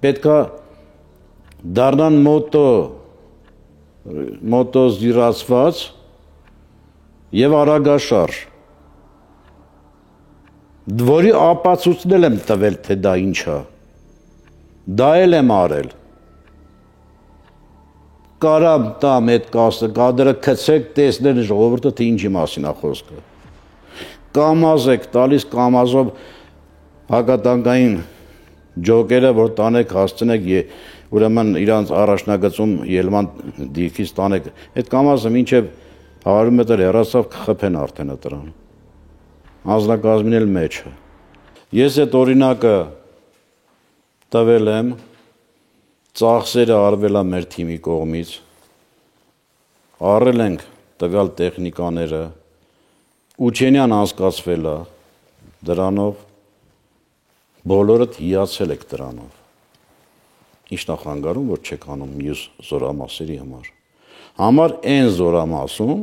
պետքա դառնան մոտոզիրացված եւ արագաշարժ որի ապացույցն եմ տվել թե դա ինչ է դա էլ եմ արել կարամ տամ այդ կադրը գցեք տեսնեն ժողովուրդը թե ինչի մասին է խոսքը կամազ եք տալիս կամազով հակատանկային ջոկերը որ տանեք հասցնեք ուրեմն իրանց առաջնագծում ելման դիրքից տանեք այդ կամազը մինչև 100 մետր հեռացավ կխփեն արդեն դրան անձնակազմին էլ մեջ է ես այդ օրինակը տվել եմ ծախսերը արվել է մեր թիմի կողմից առել ենք տվյալ տեխնիկաները Ուչենյան անցկացվել է դրանով բոլորդ հիացել եք դրանով Ինչ նախանգարում որ չեք անում մյուս զորամասերի համար այն զորամասում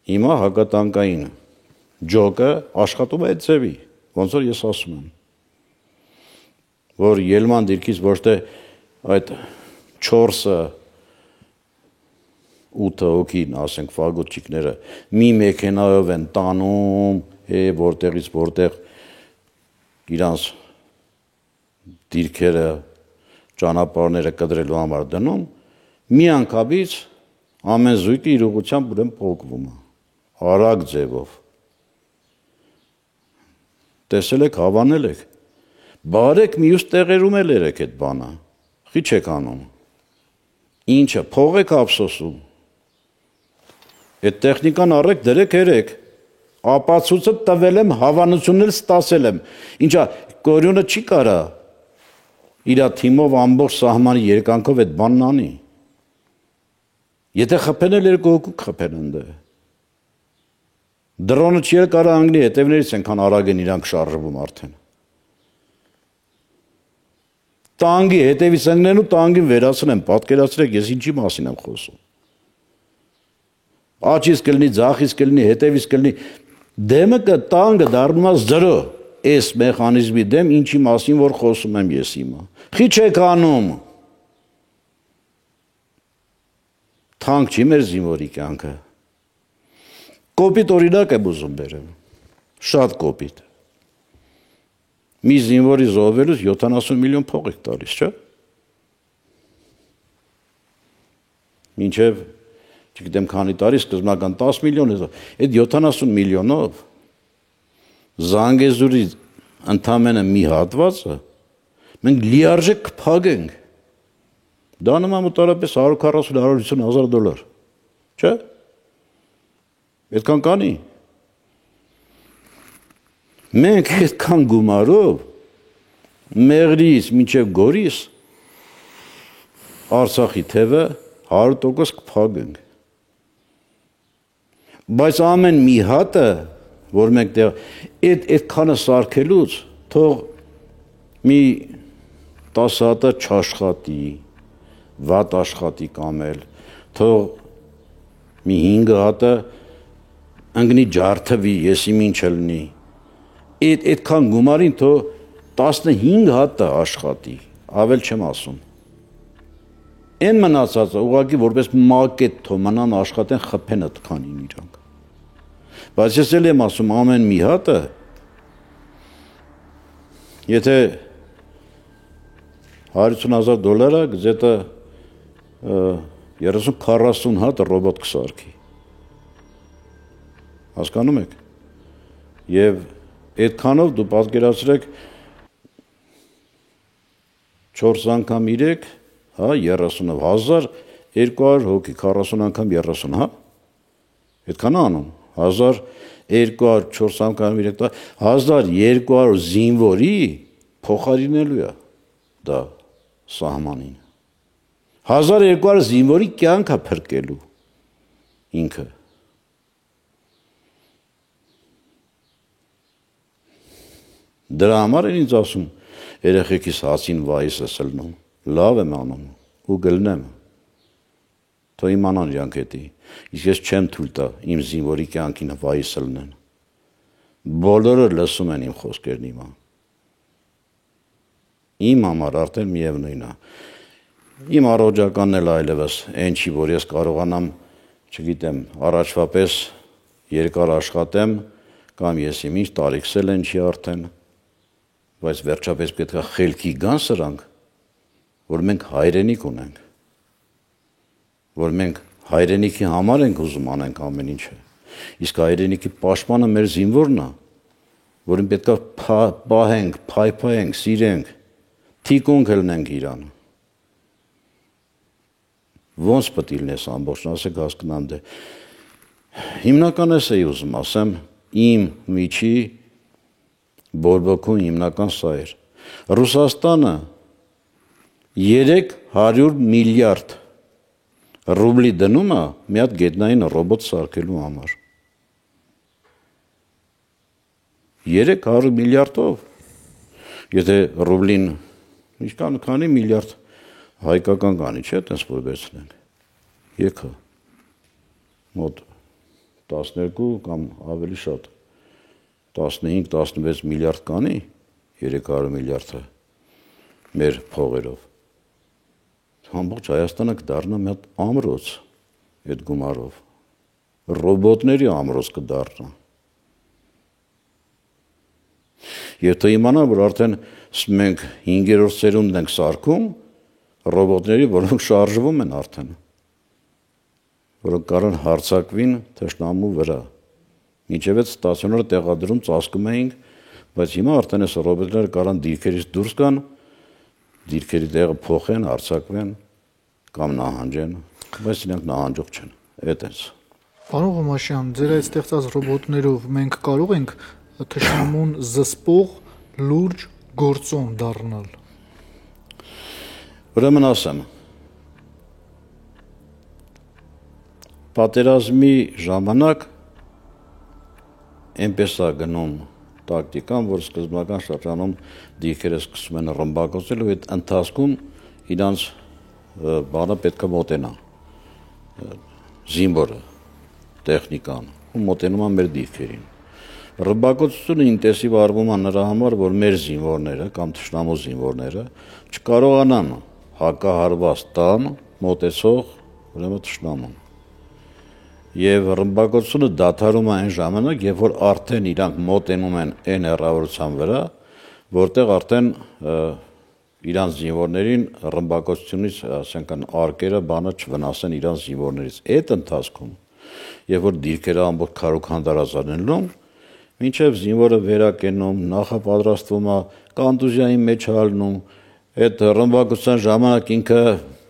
հիմա հակատանկային ջոկը աշխատում է այդ ձևի ոնց որ ես ասում եմ որ ելման դիրքից ոչ թե այդ 4-ը 8 հոգին ասենք ֆագոտչիկները մի մեքենայով են տանում որտեղից որտեղ իրանց դիրքերը ճանապարհները կտրելու համար դնում մի անգամից ամեն զույգը իր ուղղությամբ ուրեմն փոխվում է արագ ձևով տեսել եք հավանել եք բարեք մյուս տեղերում էլ երեք այդ բանը խի չեք անում ինչը փող եք ափսոսում այդ տեխնիկան առեք դրեք երեք ապացույցը տվել եմ հավանությունն էլ ստացել եմ ինչա Կորյունը չի կարա իր թիմով ամբողջ սահմանի երկայնքով այդ բանն անի Եթե խփեն էլ երկու հոգու խփեն ընդ։ Դրոնը չի կարող անգլի հետևներից ենքան արագ են իրանք շարժվում արդեն։ Տանկի հետևից ընկնեն ու տանկին վերացնեն, պատկերացրեք ես ինչի մասին եմ խոսում։ Աչից կլինի, ձախից կլինի, հետևից կլինի, դեմը տանկը դառնում է 0 այս մեխանիզմի դեմ, ինչի մասին որ խոսում եմ ես հիմա։ Խի չեք անում։ Թանկ չի մեր զինվորի կյանքը։ Կոպիտ օրինակ եմ ուզում բերեմ, շատ կոպիտ։ Մի զինվորի զոհվելուց 70 միլիոն փող եք տալիս, չէ՞։ Մինչև, չգիտեմ քանի տարի, սկզբնական 10 միլիոն է, այդ 70 միլիոնով Զանգեզուրի ընդամենը մի հատվածը մենք լիարժեք կփակենք։ Դա նման մոտավորապես 140-150 հազար դոլար, չէ՞։ Այդքան կանի։ Մենք այդքան գումարով Մեղրիից մինչև Գորիս Արցախի թևը 100% կփակենք։ Բայց ամեն մի հատը, որ մենք այդքանը սարքելուց թող մի 10 հատը չաշխատի, վատ աշխատի կամ էլ թող մի 5 հատը ընկնի ջարդվի, եսի ինչ լինի։ Այդքան գումարին թող 15 հատը աշխատի, ավել չեմ ասում։ Այն մնացածը ուղղակի որպես մակետ թող մնան աշխատեն խփեն այդքանին իրանք։ Բայց ես էլ եմ ասում ամեն մի հատը եթե 150,000 դոլար է, գզետը 30-40 հատ ռոբոտ կսարքի։ Հասկանում եք։ Եվ այդքանով դու պատկերացրեք 4 անգամ 3, հա, 30-ով 1200 հոգի, 40 անգամ 30, հա։ Այդքան է անում։ 1200 4 անգամ 3, 1200 զինվորի փոխարինելու է դա սահմանին։ 1200 զինվորի կյանք է փրկելու ինքը։ Դրա համար են ինձ ասում երեխեքիս հացին վայիս ես լնում, լավ եմ անում ու գլնեմ, թող իմանան իրանք հետի, իսկ ես չեմ թույլ տա իմ զինվորի կյանքին վայիս լնեն, բոլորը լսում են իմ խոսքերն հիմա, իմ համար արդեն միևնույն է, իմ առօրյականն էլ այլևս այն չի, որ ես կարողանամ, չգիտեմ, առաջվա պես երկար աշխատեմ, կամ ես իմ ինչ տարիքսել են չի արդեն, բայց վերջապես պետք է խելքի գան սրանք, որ մենք հայրենիք ունենք, որ մենք հայրենիքի համար ենք ուզում անենք ամեն ինչը, իսկ հայրենիքի պաշտպանը մեր զինվորն է, որին պետք է պահենք, փայփայենք, սիրենք, թիկունք լնենք իրան։ Ոնց պետք է լինես ամբողջն, ասեք հասկանամ դե։ Հիմնական էս էի ուզում ասեմ, իմ միջի բորբոքուն հիմնական սա էր։ Ռուսաստանը 300 միլիարդ ռուբլի դնում է մի հատ գետնային ռոբոտ սարքելու համար։ 300 միլիարդով։ Եթե ռուբլին ինչքան քանի միլիարդ հայկական կանի, չէ՞, տես որ վերցնենք։ Եկա։ Մոտ 12 կամ ավելի շատ 15-16 միլիարդ կանի, 300 միլիարդը մեր փողերով։ Ամբողջ Հայաստանը կդառնա մի հատ ամրոց այդ գումարով։ Ռոբոտների ամրոց կդառնա։ Եվ թե իմանա, որ արդեն մենք 5-րդ սերունդն ենք սարքում, ռոբոտների, որոնք շարժվում են արդեն, որոնք կարող են հարձակվին թշնամու վրա։ Մինչև այդ ստացիոնար տեղադրում ծածկում էինք, բայց հիմա արդեն այս ռոբոտները կարան դիրքերից դուրս գան, դիրքերի տեղը փոխեն, հարձակվեն կամ նահանջեն, բայց իրենք նահանջող չեն։ Այդ էս։ Պարոն Ղոմաշյան, ձեր այդ ստեղծած ռոբոտներով մենք կարող ենք թշնամուն զսպող լուրջ գործոն դառնալ։ Ուրեմն ասեմ, պատերազմի ժամանակ այնպես է գնում տակտիկան, որ սկզբնական շրջանում դիրքերը սկսում են ռմբակոծել ու այդ ընթացքում իրանց բանը պետք է մոտենա զինվորը, տեխնիկան ու մոտենում է մեր դիրքերին։ Ռմբակոծությունը ինտենսիվ արվում է նրա համար, որ մեր զինվորները կամ թշնամու զինվորները չկարողանան հակահարված տան մոտեցող ուրեմն թշնամուն։ Եվ ռմբակոծությունը դադարում է այն ժամանակ, երբ որ արդեն իրանք մոտենում են այն հեռավորության վրա, որտեղ արդեն իրանց զինվորներին ռմբակոծությունից, ասենք արկերը բանը չվնասեն իրանց զինվորներից։ Այդ ընթացքում, երբ որ դիրքերը ամբողջ քարուքանդարազանելուն, մինչև զինվորը վերակենում, նախապատրաստվում է, կոնտուզիայի մեջ հալնում, այդ ռմբակոծության ժամանակ ինքը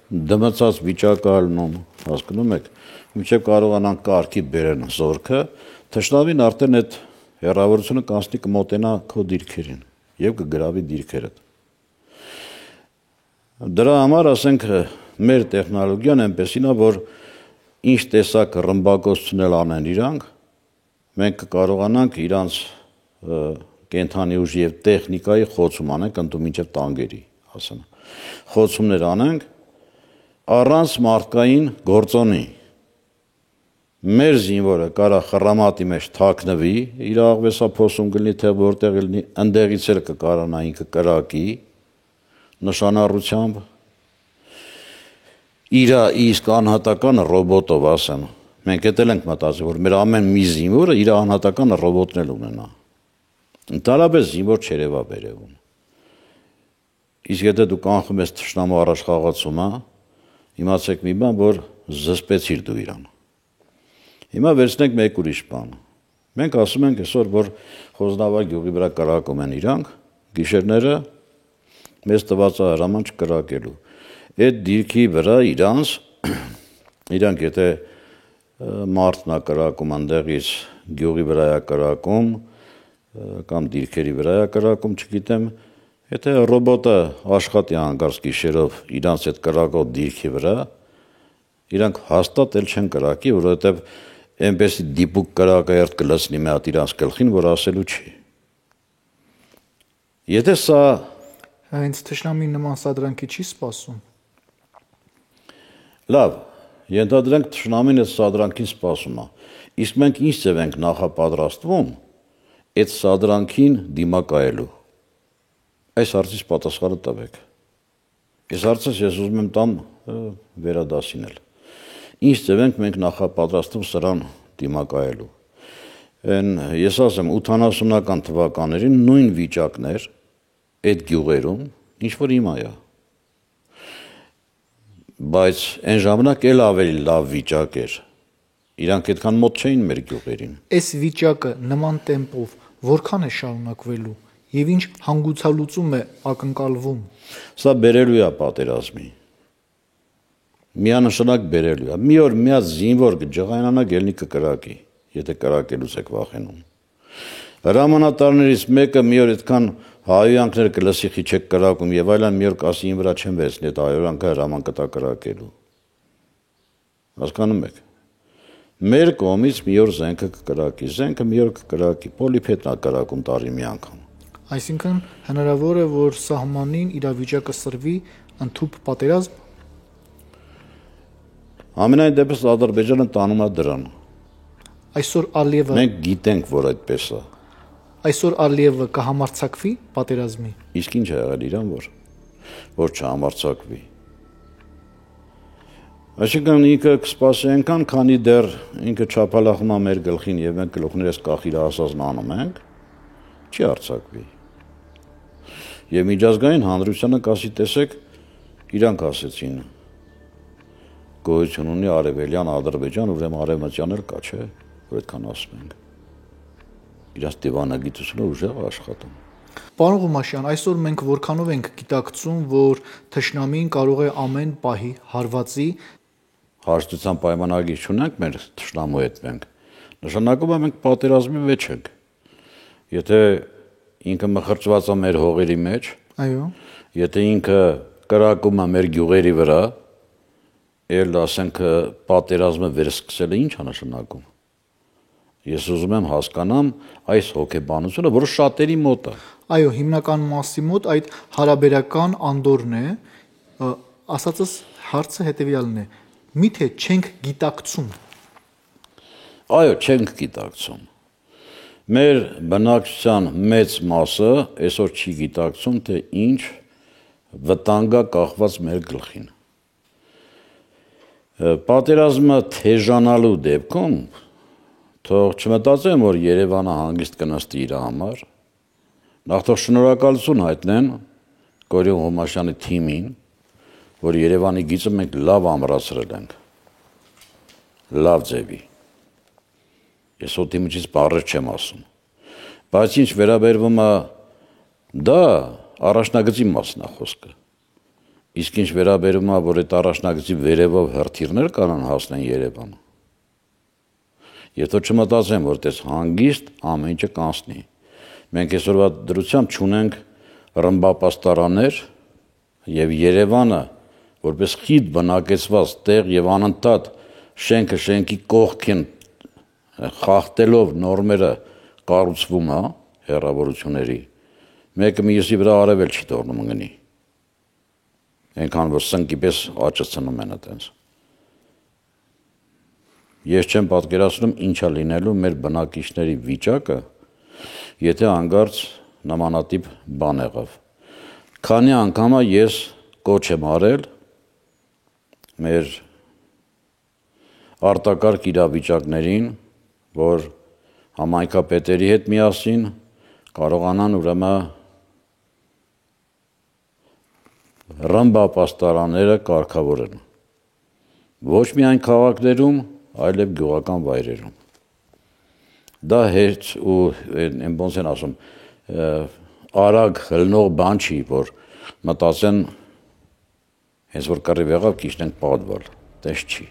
դմծած վիճակ ալնում, հասկանում եք, մինչև կարողանան կարգի բերեն զորքը, թշնամին արդեն այդ հեռավորությունը կանցնի կմոտենա քո դիրքերին եւ կգրավի դիրքերդ։ Դրա համար, ասենք, մեր տեխնոլոգիան այնպեսին է, որ ինչ տեսակ ռմբակոծություններ անեն իրանք, մենք կկարողանանք իրանց կենթանի ուժի եւ տեխնիկայի խոցում անենք ընդու մինչեւ տանկերի, ասեն։ Խոցումներ անենք առանց մարդկային գործոնի։ Մեր զինվորը կարա խռամատի մեջ թաքնվի, իր աղվեսափոսում գտնի, թե որտեղ լինի, ընդեղից էլ կկարանա ինքը կրակի նշանառությամբ իր իսկ անհատական ռոբոտով, ասեմ։ Մենք էլ ենք մտածել, որ մեր ամեն մի զինվորը իր անհատական ռոբոտն էլ ունենա։ Ընդհանրապես զինվոր չերևա վերևում։ Իսկ եթե դու կանխում ես թշնամու առաջխաղացումը, իմացեք մի բան, որ զսպեցիր դու իրան։ Հիմա վերցնենք մեկ ուրիշ բան։ Մենք ասում ենք այսօր, որ Խոզնավար գյուղի վրա կրակում են իրանք, գիշերները մեզ տված է հրաման չկրակելու։ Այդ դիրքի վրա իրանք եթե մարդն է կրակում այնտեղից գյուղի վրա է կրակում կամ դիրքերի վրա է կրակում, չգիտեմ, եթե ռոբոտը աշխատի հանկարծ գիշերով իրանց այդ կրակող դիրքի վրա, իրանք հաստատ էլ չեն կրակի, որովհետև այնպեսի դիպուկ կրակերտ կլցնի մի հատ իրանց գլխին, որ ասելու չի։ Եթե սա հենց թշնամի նման սադրանքի չի սպասում։ Լավ, ենթադրենք թշնամին այդ սադրանքին սպասում է։ Իսկ մենք ինչ ձև ենք նախապատրաստվում այդ սադրանքին դիմակայելու։ Այս հարցից պատասխանը տվեք։ Այս հարցից ես ուզում եմ տամ վերադասինել։ Ինչ ձև ենք մենք նախապատրաստվում սրան դիմակայելու։ Ես ասեմ 80-ական թվականներին նույն վիճակներ այդ գյուղերում ինչ որ հիմա է։ Բայց այն ժամանակ էլ ավելի լավ վիճակ էր։ Իրանք այդքան մոտ չէին մեր գյուղերին։ Այս վիճակը նման տեմպով որքան է շարունակվելու եւ ինչ հանգուցալուծում է ակնկալվում։ Սա բերելու է պատերազմի։ Միանշանակ բերելու է։ Մի օր մի հատ զինվոր կջղայնանա գելնի կկրակի, եթե կրակելուց եք վախենում։ Հրամանատարներից մեկը մի օր այդքան հայոյանքներ կլսի խի չեք կրակում եւ այլն, մի օր կասի իմ վրա չեմ վերցնի այդ հայոյանքը հրաման կտա կրակելու։ Հասկանում եք։ Մեր կողմից մի օր զենքը կկրակի, զենքը մի օր կկրակի, պոլիփետնա կրակում տարի մի անգամ։ Այսինքն հնարավոր է, որ սահմանին իրավիճակը սրվի ընդհուպ պատերազմ։ Ամենայն դեպս Ադրբեջանը տանում է դրան։ Այսօր Ալիևը Մենք գիտենք, որ այդպես է։ Այսօր Ալիևը կհամարձակվի պատերազմի։ Իսկ ինչ է եղել իրան, որ չհամարձակվի։ Այսինքն ինքը կսպասի այնքան, քանի դեռ ինքը չափալախում է մեր գլխին եւ մենք գլուխներս կախիրա ասածն անում ենք, չի արձակվի։ Եվ միջազգային հանրությանը կասի, տեսեք, իրանք ասեցին, գոյություն ունի արևելյան Ադրբեջան, ուրեմն արևմտյան էլ կա, չէ, որ այդքան ասում ենք։ Իրանց դիվանագիտությունը ուժեղ աշխատում։ Պարոն Ղումաշյան, այսօր մենք որքանով ենք գիտակցում, որ թշնամին կարող է ամեն պահի հարվածի հաշտության պայմանագիր չունենք մեր թշնամու հետ մենք, նշանակում է մենք պատերազմի մեջ ենք։ Եթե ինքը մխրճված է մեր հողերի մեջ, այո, եթե ինքը կրակում է մեր գյուղերի վրա, Էլ ասենք պատերազմը վերսկսելը ինչ է նշանակում։ Ես ուզում եմ հասկանամ այս հոգեբանությունը, որը շատերի մոտ է։ Այո, հիմնական մասի մոտ այդ հարաբերական անդորն է, ասածս հարցը հետևյալն է. միթե չենք գիտակցում։ Այո, չենք գիտակցում։ Մեր բնակչության մեծ մասը այսօր չի գիտակցում, թե ինչ վտանգա կախված մեր գլխին։ Պատերազմը թեժանալու դեպքում թող չմտածեմ, որ Երևանը հանգիստ կնստի իր համար, նախ թող շնորհակալություն հայտնեն Գորյուն Հոմաշյանի թիմին, որ Երևանի գիծը մենք լավ ամրացրել ենք, լավ ձևի։ Ես օդի միջից բառեր չեմ ասում, բայց ինչ վերաբերվում է դա առաջնագծի մասն է խոսքը, իսկ ինչ վերաբերում է, որ այդ առաջնագծի վերևով հրթիռներ կանան հասնեն Երևան, եւ թող չմտածեմ, որ դες հանգիստ ամեն ինչը կանցնի։ Մենք այսօրվա դրությամբ չունենք ռմբապաստարաններ եւ Երևանը որպես խիտ բնակեցված տեղ եւ անընդհատ շենքը շենքի կողքին խախտելով նորմերը կառուցվում է հեռավորությունների, մեկը մյուսի վրա արևել չի թողնում ընկնի։ Այնքան որ սնկի պես աճը ցնում են այդպես։ Ես չեմ պատկերացնում ինչա լինելու մեր բնակիչների վիճակը, եթե հանկարծ նմանատիպ բան եղավ։ Քանի անգամ ես կոչ եմ արել մեր արտակարգ իրավիճակներին, որ համայնքապետերի հետ միասին կարողանան ուրեմն ռմբապաստարանները կարգավորեն։ Ոչ միայն քաղաքներում, այլև գյուղական վայրերում։ Դա հետ ու ոնց են ասում, արագ հլնող բան չի, որ մտածեն, հենց որ կռիվ եղավ, կիջնենք պատվալ, տես չի։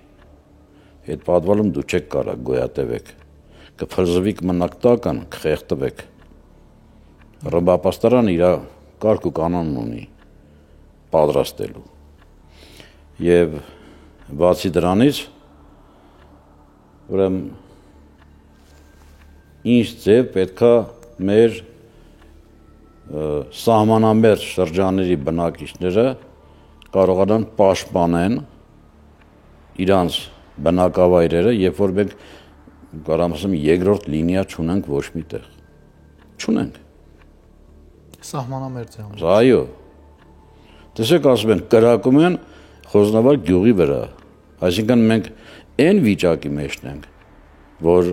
Այդ պատվալում դու չեք կարող գոյատևեք, կփլզվի կմնաք տական, կխեղդվեք։ Ռմբապաստարանը իր կարգ ու կանոն ունի պատրաստելու։ Եվ բացի դրանից, ուրեմն ինչ ձև պետքա մեր սահմանամերձ շրջանների բնակիչները կարողանան պաշտպանեն իրանց բնակավայրերը, երբ որ մենք կարող եմ ասեմ երկրորդ լինիա չունենք ոչ մի տեղ։ Չունենք։ Սահմանամերձ է։ Այո։ Տեսեք, ասում են, կրակում են Խոզնավար գյուղի վրա, այսինքն մենք այն վիճակի մեջն ենք, որ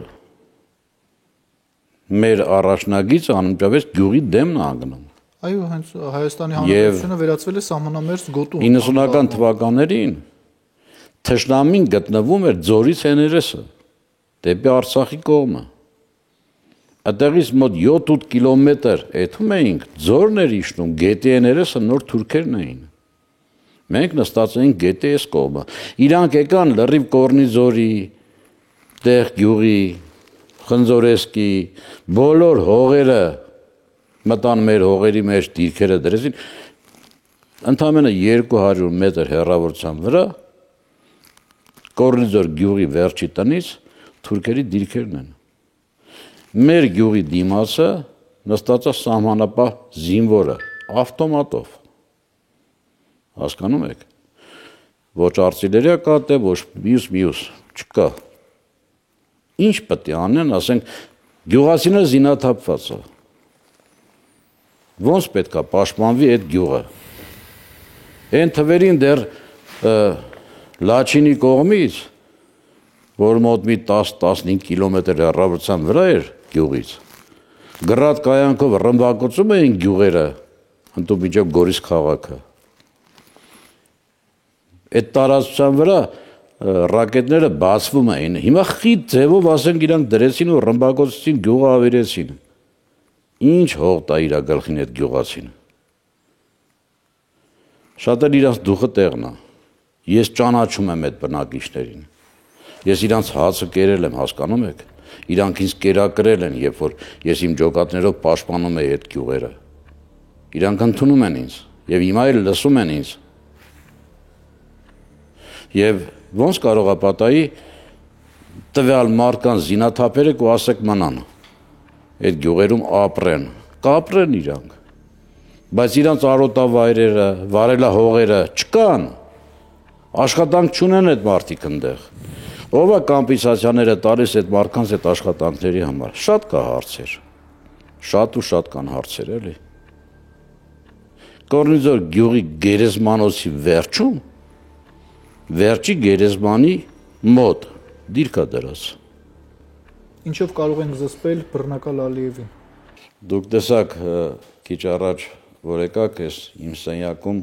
մեր առաջնագիծը անմիջապես գյուղի դեմն է անգնում։ Այո, հենց Հայաստանի Հանրապետությունը վերածվել է սահմանամերձ գոտու։ 90-ական թվականներին թշնամին գտնվում էր Ձորից հեներեսը, դեպի Արցախի կողմը։ Այդտեղից մոտ 7-8 կիլոմետր էթում էինք, Ձորն էր իջնում, գետի հեներեսը նոր թուրքերն էին։ Մենք նստած էինք գետի այս կողմը։ Իրանք եկան լրիվ Կորնիձորի, տեղ գյուղի, Խնձորեսկի, բոլոր հողերը մտան մեր հողերի մեջ, դիրքերը դրեցին, ընդամենը 200 մետր հեռավորության վրա Կորնիձոր գյուղի վերջի տնից թուրքերի դիրքերն են։ Մեր գյուղի դիմացը նստած է սահմանապահ զինվորը, ավտոմատով։ Հասկանում եք։ Ոչ արտիլերիա կա, թե ոչ մյուս չկա։ Ինչ պետք է անեն, ասենք, գյուղացիները զինաթափված է։ Ոնց պետք է պաշտպանվի այդ գյուղը։ Այն թվերին դեռ Լաչինի կողմից, որ մոտ մի 10-15 կիլոմետր հեռավորության վրա էր գյուղից, գրադ կայանքով ռմբակոծում էին գյուղերը, ընդդիմիջով Գորիս քաղաքը։ Այդ տարածության վրա ռակետները բացվում էին։ Հիմա խիտ ձևով ասենք իրանք դրեցին ու ռմբակոծեցին գյուղը ավերեցին։ Ինչ հող տա իր գլխին այդ գյուղացին։ Շատեր իրանց դուխը տեղն է։ Ես ճանաչում եմ այդ բնակիչներին։ Ես իրանց հացը կերել եմ, հասկանում եք։ Իրանք ինձ կերակրել են, երբ որ ես իմ ջոկատներով պաշտպանում էի այդ գյուղերը։ Իրանք ընդունում են ինձ եւ հիմա էլ լսում են ինձ։ Եվ ոնց կարող է պատահի տվյալ մարդկանց զինաթափերեք ու ասեք մնան, այդ գյուղերում ապրեն, կապրեն իրանք, բայց իրանց արոտավայրերը, վարելահողերը չկան, աշխատանք չունեն այդ մարդիկ ընդեղ, ով է կոմպենսացիաները տալիս այդ մարդկանց այդ աշխատանքների համար, շատ կա հարցեր, շատ ու շատ կան հարցեր էլի, Կորնիձոր գյուղի գերեզմանոցի վերջում, վերջի գերեզմանի մոտ դիրքա դրած, Ինչով կարող ենք զսպել բռնակալ Ալիևին։ Դուք տեսակ քիչ առաջ որ եկաք ես իմ սենյակում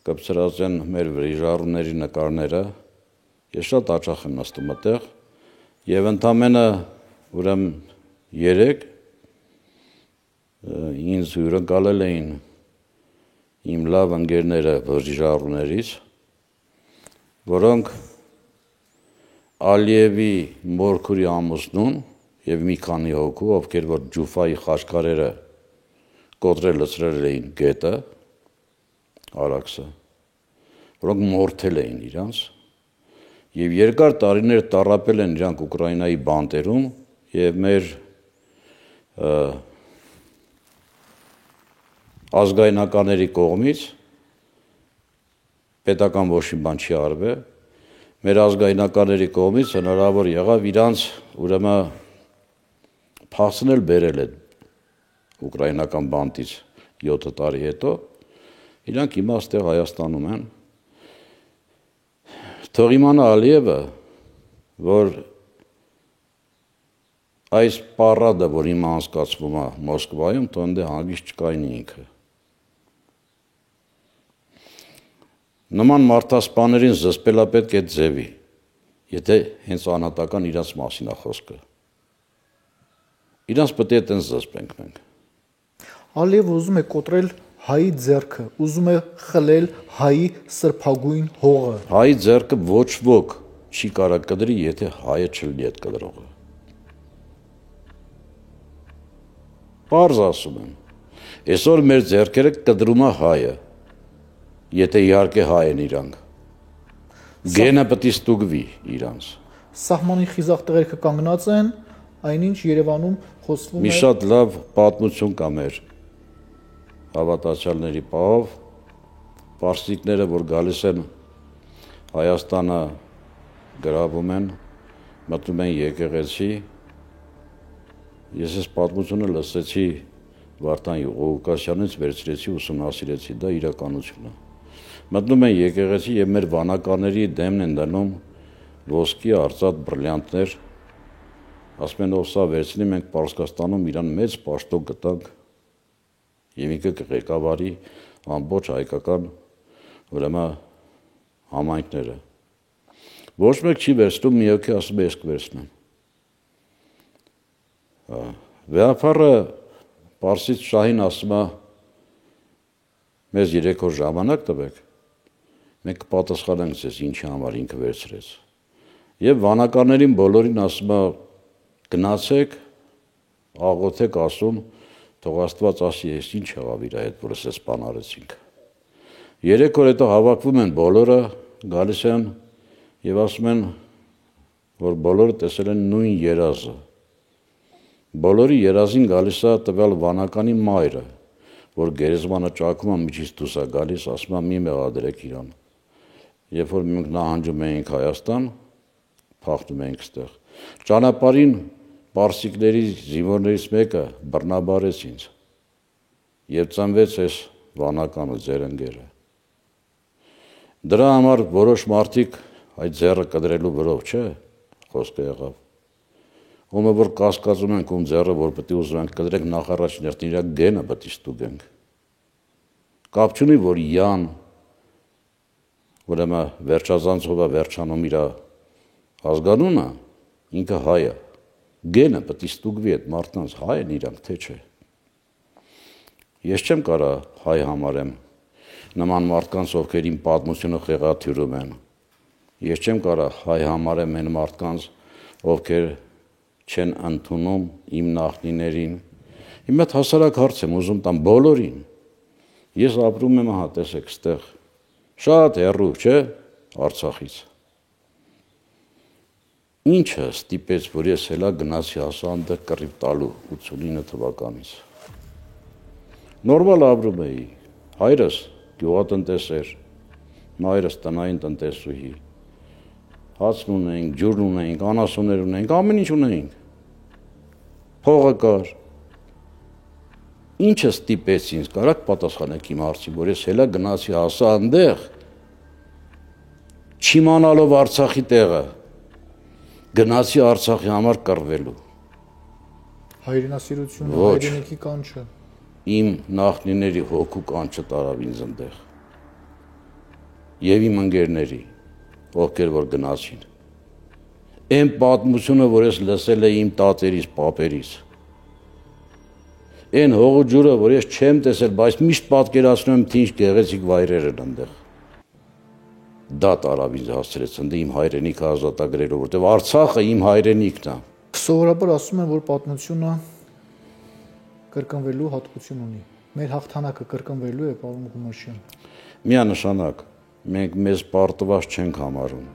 կպցրած են մեր վրիժառուների նկարները, ես շատ հաճախ եմ նստում այդտեղ եւ ընդամենը ուրեմն 3 ինձ հյուրընկալել էին իմ լավ ընկերները վրիժառուներից, որոնք Ալիևի մորքուրի ամուսնուն եւ մի քանի հոգու, ովքեր որ Ջուֆայի խաչքարերը կոտրել լցրել էին գետը, Արաքսը, որոնք մորթել էին իրանց եւ երկար տարիներ տառապել են իրանք Ուկրաինայի բանտերում եւ մեր ազգայնականների կողմից պետական ոչ մի բան չի արվել մեր ազգայնականների կողմից հնարավոր եղավ իրանց ուրեմն փախցնել բերել այդ ուկրաինական բանտից 7 տարի հետո իրանք հիմա այստեղ Հայաստանում են թող իմանա Ալիևը որ այս պարադը որ հիմա անցկացվում է Մոսկվայում թող այնտեղ հանգիստ չկայնի ինքը Նման մարդասպաներին զսպելա պետք է ձևի, եթե հենց անհատական իրանց մասին է խոսքը։ Իրանց պետք է այդպես զսպենք մենք։ Ալիևը ուզում է կոտրել հայի ձեռքը, ուզում է խլել հայի սրբագույն հողը։ Հայի ձեռքը ոչ ոք չի կարող կտրի, եթե հայը չլինի այդ կտրողը։ Պարզ ասում եմ։ Այսօր մեր ձեռքերը կտրում է հայը։ Եթե իհարկե հայ են իրանք, գենը պետք է ստուգվի իրանց։ Սահմանի խիզախ տեղերքը կանգնած են, այնինչ Երևանում խոսվում է։ Մի շատ լավ պատմություն կա մեր հավատացյալների պահով, պարսիկները, որ գալիս են Հայաստանը գրավում են, մտնում են եկեղեցի, ես այս պատմությունը լսեցի Վարդան Ղուկասյանից վերցրեցի ուսումնասիրեցի, դա իրականություն է։ Մտնում են եկեղեցի եւ մեր վանականների դեմն են դնում ոսկի արծաթ բրիլյանտներ, ասում են ով սա վերցնի մենք Պարսկաստանում իրան մեծ պաշտոն գտանք եւ ինքը կղեկավարի ամբողջ հայկական ուրեմն համայնքները։ Ոչ մեկ չի վերցնում, մի հոգի ասում է ես կվերցնեմ։ Վեհապարը Պարսից շահին ասում է մեզ 3 օր ժամանակ տվեք, մենք կպատասխանենք ձեզ ինչի համար ինքը վերցրեց։ Եվ վանականներին բոլորին ասում է գնացեք, աղոթեք ասում, թող Աստված ասի ես ինչ եղավ իր հետ, որ ես բան արեցինք։ 3 օր հետո հավաքվում են բոլորը, գալիս են եւ ասում են, որ բոլորը տեսել են նույն երազը։ Բոլորի երազին գալիս է տվյալ վանականի մայրը, որ գերեզմանը ճակում է միջից դուրս է գալիս, ասում է մի մեղադրեք իրան։ Երբ որ մենք նահանջում էինք Հայաստան, փախնում էինք այստեղ։ Ճանապարհին պարսիկների զինվորներից մեկը բռնաբարեց ինձ։ Եվ ծնվեց այս վանականը ձեր ընկերը։ Դրա համար որոշ մարդիկ այդ ձեռը կդրելու վրով, չէ, խոսքը եղավ։ Ումը որ կասկածում ենք ում ձեռը, որ պետք է ուզում ենք կդրենք նախարար ներքին իր գենը պետք է ստուգենք։ Կապ չունի, որ Յան ուրեմն վերջազանցով է վերջանում իր ազգանունը, ինքը հայ է։ Գենը պետք է ստուգվի այդ մարդկանց հայ են իրանք, թե չէ։ Ես չեմ կարող հայ համարեմ նման մարդկանց, ովքեր իմ պատմությունը խեղաթյուրում են։ Ես չեմ կարող հայ համարեմ այն մարդկանց, ովքեր չեն ընդունում իմ նախնիներին։ Իմ հետ հասարակ հարց եմ ուզում տամ բոլորին։ Ես ապրում եմ, հա, տեսեք, ստեղ։ Շատ հեռու, չէ՞, Արցախից։ Ինչը ստիպեց, որ ես հելա գնացի հասա այնտեղ կռիվ տալու 89 թվականից։ Նորմալ ապրում էի, հայրս գյուղատնտես էր, մայրս տնային տնտեսուհի, հացն ունեինք, ջուրն ունեինք, անասուններ ունեինք, ամեն ինչ ունեինք, փողը կար։ Ինչը ստիպեց ինձ, կարաք պատասխանեք իմ հարցին, որ ես հելա գնացի հասա այնտեղ, չիմանալով Արցախի տեղը, գնացի Արցախի համար կռվելու։ Հայրենասիրությունը, Ոչ։ հայրենիքի կանչը։ Իմ նախնիների հոգու կանչը տարավ ինձ այնտեղ։ Եվ իմ ընկերների, ովքեր որ գնացին։ Այն պատմությունը, որ ես լսել եմ իմ տատերից, պապերից։ Այն հողու ջուրը, որ ես չեմ տեսել, բայց միշտ պատկերացնում եմ, թե ինչ գեղեցիկ վայրեր են այնտեղ։ Դա տարավ ինձ հասցրեց ընդ իմ հայրենիքը ազատագրելով, որտեղ Արցախը իմ հայրենիքն է։ Սովորաբար ասում են, որ պատմությունը կրկնվելու հատկություն ունի։ Մեր հաղթանակը կրկնվելու է, պարոն Ղումաշյան։ Միանշանակ, մենք մեզ պարտված չենք համարում։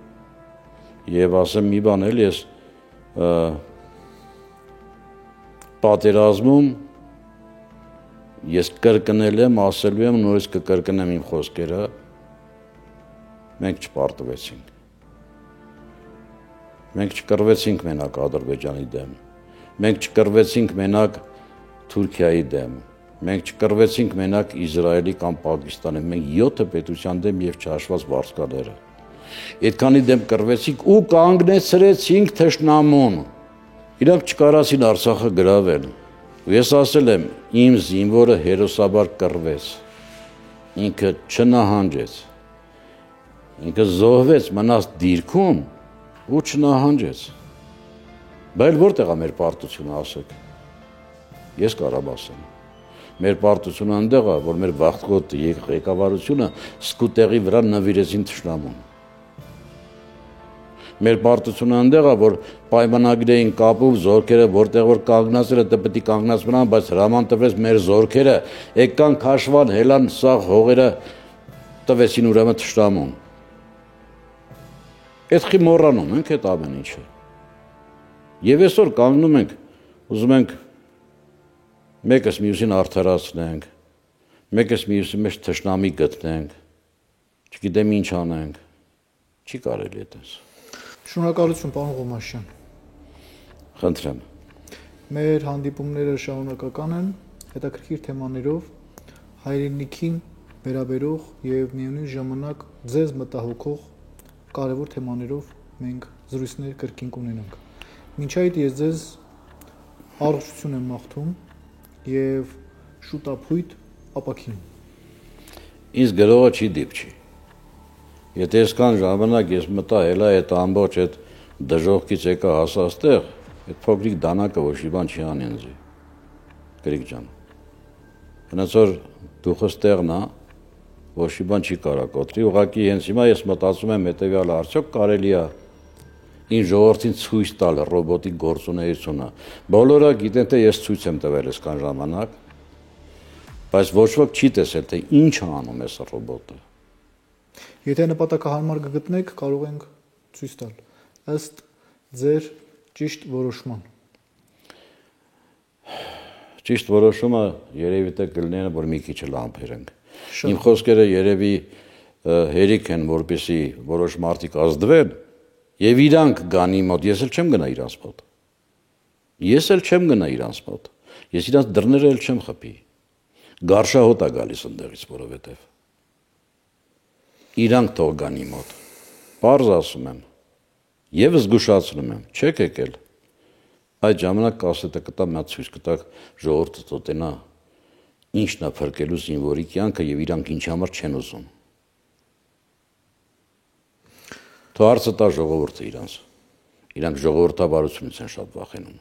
Եվ ասեմ մի բան էլ ես պատերազմում ես կրկնել եմ, ասելու եմ, նորից կկրկնեմ իմ խոսքերը, մենք չպարտվեցինք։ Մենք չկռվեցինք մենակ Ադրբեջանի դեմ, մենք չկռվեցինք մենակ Թուրքիայի դեմ, մենք չկռվեցինք մենակ Իսրայելի կամ Պակիստանի, մենք 7 պետության դեմ եւ չհաշված վարձկաները։ Այդքանի դեմ կռվեցինք ու կանգնեցրեցինք թշնամուն։ Իրանք չկարացին Արցախը գրավել։ Ու ես ասել եմ, իմ զինվորը հերոսաբար կռվեց։ Ինքը չնահանջեց։ Ինքը զոհվեց, մնաց դիրքում ու չնահանջեց։ Բայց որտեղ է մեր պարտությունը, ասեք։ Ես կարամ ասեմ։ Մեր պարտությունը այնտեղ է, որ մեր վախկոտ ղեկավարությունը սկուտեղի վրա նվիրեցին թշնամուն։ Մեր պարտությունը այնտեղ է, որ պայմանագրի էին կապում զորքերը, որտեղ որ կանգնածել է, դա պետք է կանգնած մնան, բայց հրաման տվեց մեր զորքերը, եկան քաշվան, հելան սաղ հողերը տվեցին ուրեմն թշնամուն։ Այդ խի մոռանում ենք այդ ամեն ինչը։ Եվ այսօր կանգնում ենք, ուզում ենք մեկս մյուսին արդարացնենք, մեկս մյուսի մեջ թշնամի գտնենք, չգիտեմ ինչ անենք, չի կարելի այդպես։ Շնորհակալություն, պարոն Ղումաշյան։ Խնդրեմ։ Մեր հանդիպումները շարունակական են հետաքրքիր թեմաներով, հայրենիքին վերաբերող եւ միևնույն ժամանակ ձեզ մտահոգող կարևոր թեմաներով մենք զրույցներ կրկին կունենանք։ Մինչ այդ ես ձեզ առողջություն եմ մաղթում եւ շուտապույտ ապաքին։ Ինձ գրողը չի դիպչի։ Եթե այսքան ժամանակ ես մտա հելա այդ ամբողջ այդ դժողքից եկա հասա այստեղ, այդ փոքրիկ դանակը ոչ մի բան չի անի ինձ։ Գրիգ ջան։ Գնաց որ դուխս տեղն է, ոչ մի բան չի կարա կոտրի, ուղղակի հենց հիմա ես մտածում եմ հետեւյալը, արդյոք կարելի է ին ժողովրդին ցույց տալ ռոբոտի գործունեությունը։ Բոլորը գիտեն, թե ես ցույց եմ տվել այսքան ժամանակ, բայց ոչ ոք չի տեսել, թե ինչ է անում այս ռոբոտը։ Եթե նպատակահարմար կգտնեք, կարող ենք ցույց տալ ըստ ձեր ճիշտ որոշման։ Ճիշտ որոշումը երևի թե կլինի, որ մի քիչ լամփեր ենք։ Իմ խոսքերը երևի հերիք են, որպեսի որոշ մարդիկ ազդվեն եւ իրանք գանի մոտ, ես էլ չեմ գնա իրանց մոտ։ Ես էլ չեմ գնա իրանց մոտ։ Ես իրանց դռները էլ չեմ խփի։ Գարշահոտ է գալիս ընդեղից, որովհետեւ իրանք թող գանի մոտ։ Պարզ ասում եմ։ Եվ զգուշացնում եմ, չեք եկել։ Այդ ժամանակ կասետը կտա մի հատ ցույց կտա ժողովուրդը տոտենա ինչն է փրկելու զինվորի կյանքը եւ իրանք ինչի համար չեն ուզում։ Թող հարցը տա ժողովուրդը իրանց։ Իրանք ժողովրդավարությունից են շատ վախենում։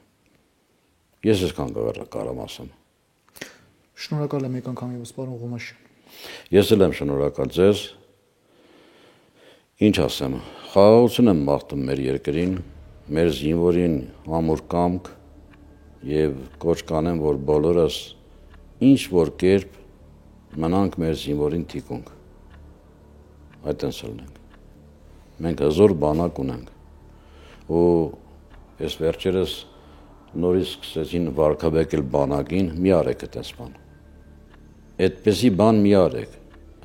Ես այսքան կարամ ասեմ։ Շնորհակալ եմ եք անգամ եւս, պարոն Ղումաշյան։ Ես էլ եմ շնորհակալ ձեզ։ Ինչ ասեմ, խաղաղություն եմ մաղթում մեր երկրին, մեր զինվորին ամուր կամք եւ կոչ կանեմ, որ բոլորս ինչ որ կերպ մնանք մեր զինվորին թիկունք։ Այդտենց լինենք։ Մենք հզոր բանակ ունենք։ Ու ես վերջերս նորից սկսեցին վարկաբեկել բանակին, մի արեք այդպես բան։ Այդպեսի բան մի արեք։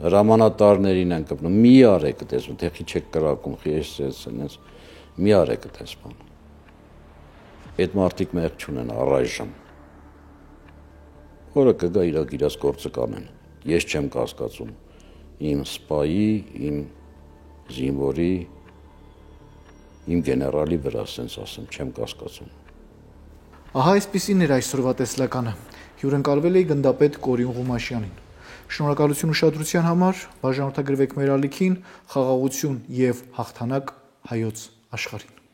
Հրամանատարներին են կպնում, մի արեք այդպես, թեխի չեք կրակում, խիեսցես, մի արեք այդպես բան։ Այդ մարդիկ մեղ չունեն առայժմ։ Որը կգա իրաց գործը կանեն։ Ես չեմ կասկածում իմ սպայի, իմ զինվորի, իմ գեներալի վրա, ասենց ասեմ, չեմ կասկածում։ Ահա այսպիսին էր այսօրվա տեսլականը։ Հյուրընկալվել էի գնդապետ Կորյուն Ղումաշյանին։ Շնորհակալություն ուշադրության համար, բաժանորդագրվեք մեր ալիքին, խաղաղություն եւ հաղթանակ հայոց աշխարհին։